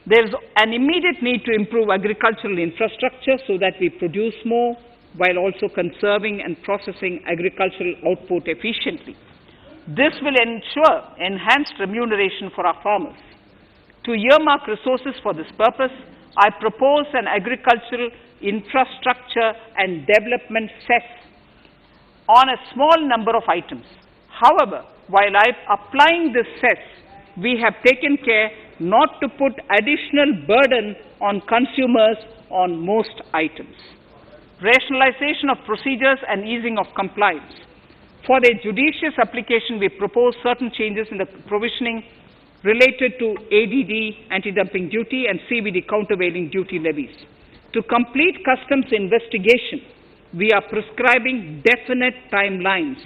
There is an immediate need to improve agricultural infrastructure so that we produce more while also conserving and processing agricultural output efficiently. This will ensure enhanced remuneration for our farmers. To earmark resources for this purpose, I propose an agricultural infrastructure and development cess on a small number of items. However, while I am applying this cess, we have taken care not to put additional burden on consumers on most items. Rationalization of procedures and easing of compliance. For a judicious application, we propose certain changes in the provisioning related to ADD, anti-dumping duty, and CVD, countervailing duty levies. To complete customs investigation, we are prescribing definite timelines.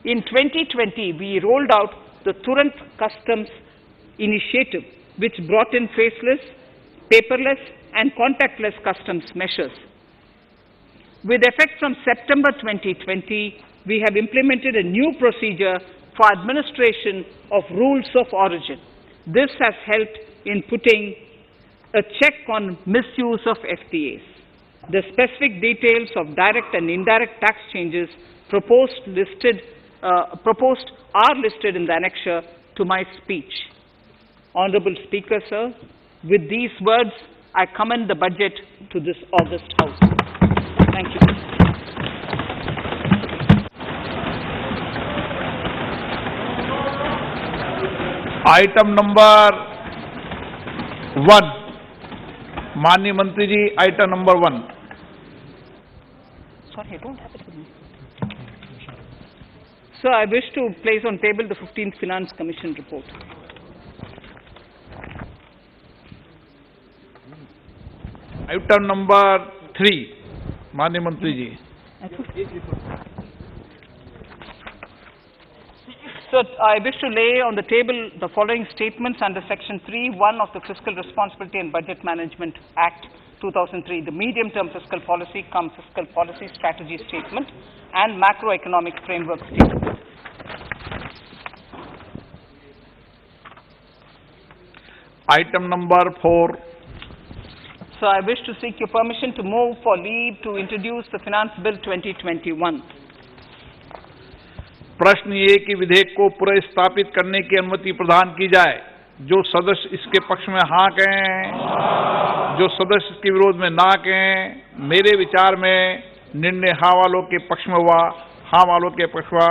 In 2020, we rolled out the Turant Customs Initiative, which brought in faceless, paperless, and contactless customs measures. With effect from September 2020, we have implemented a new procedure for administration of rules of origin. This has helped in putting a check on misuse of FTAs. The specific details of direct and indirect tax changes proposed are listed in the annexure to my speech. Honorable Speaker, sir, with these words, I commend the budget to this august House. Thank you. Item number 1, माननीय मंत्री जी, item number 1. Sorry, I don't have it with me. Sir, I wish to place on table the 15th Finance Commission report. Item number 3, माननीय मंत्री जी. So, I wish to lay on the table the following statements under Section 3(1) of the Fiscal Responsibility and Budget Management Act 2003, the medium-term fiscal policy cum fiscal policy strategy statement and macroeconomic framework statement. Item number 4. So I wish to seek your permission to move for leave to introduce the Finance Bill 2021. प्रश्न ये कि विधेयक को पुनर्स्थापित करने की अनुमति प्रदान की जाए। जो सदस्य इसके पक्ष में हाँ कहें, जो सदस्य इसके विरोध में ना कहें। मेरे विचार में निर्णय हाँ वालों के पक्ष में हुआ, हाँ वालों के पक्ष हुआ।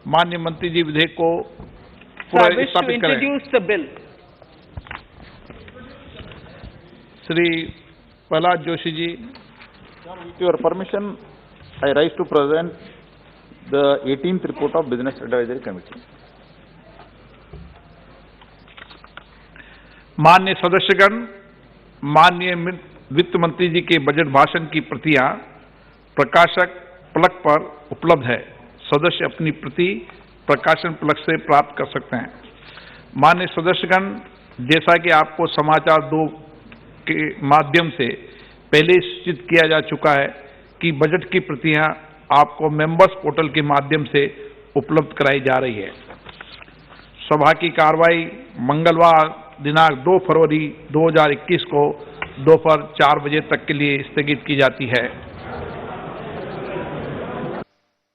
माननीय मंत्री जी विधेयक को पुनर्स्थापित करें। Shri Prahlad Joshi ji, with your permission, I rise to present the 18th report of Business Advisory Committee. माननीय सदस्यगण, माननीय वित्त मंत्री जी के बजट भाषण की प्रतियां प्रकाशक फलक पर उपलब्ध है। सदस्य अपनी प्रति प्रकाशन फलक से प्राप्त कर सकते हैं। माननीय सदस्यगण, जैसा कि आपको समाचार 2 के माध्यम से पहले सूचित किया जा चुका है कि बजट की प्रतियां आपको मेंबर्स पोर्टल के माध्यम से उपलब्ध कराई जा रही है। सभा की कार्रवाई मंगलवार दिनांक 2 फरवरी 2021 को दोपहर 4 बजे तक के लिए स्थगित की जाती है।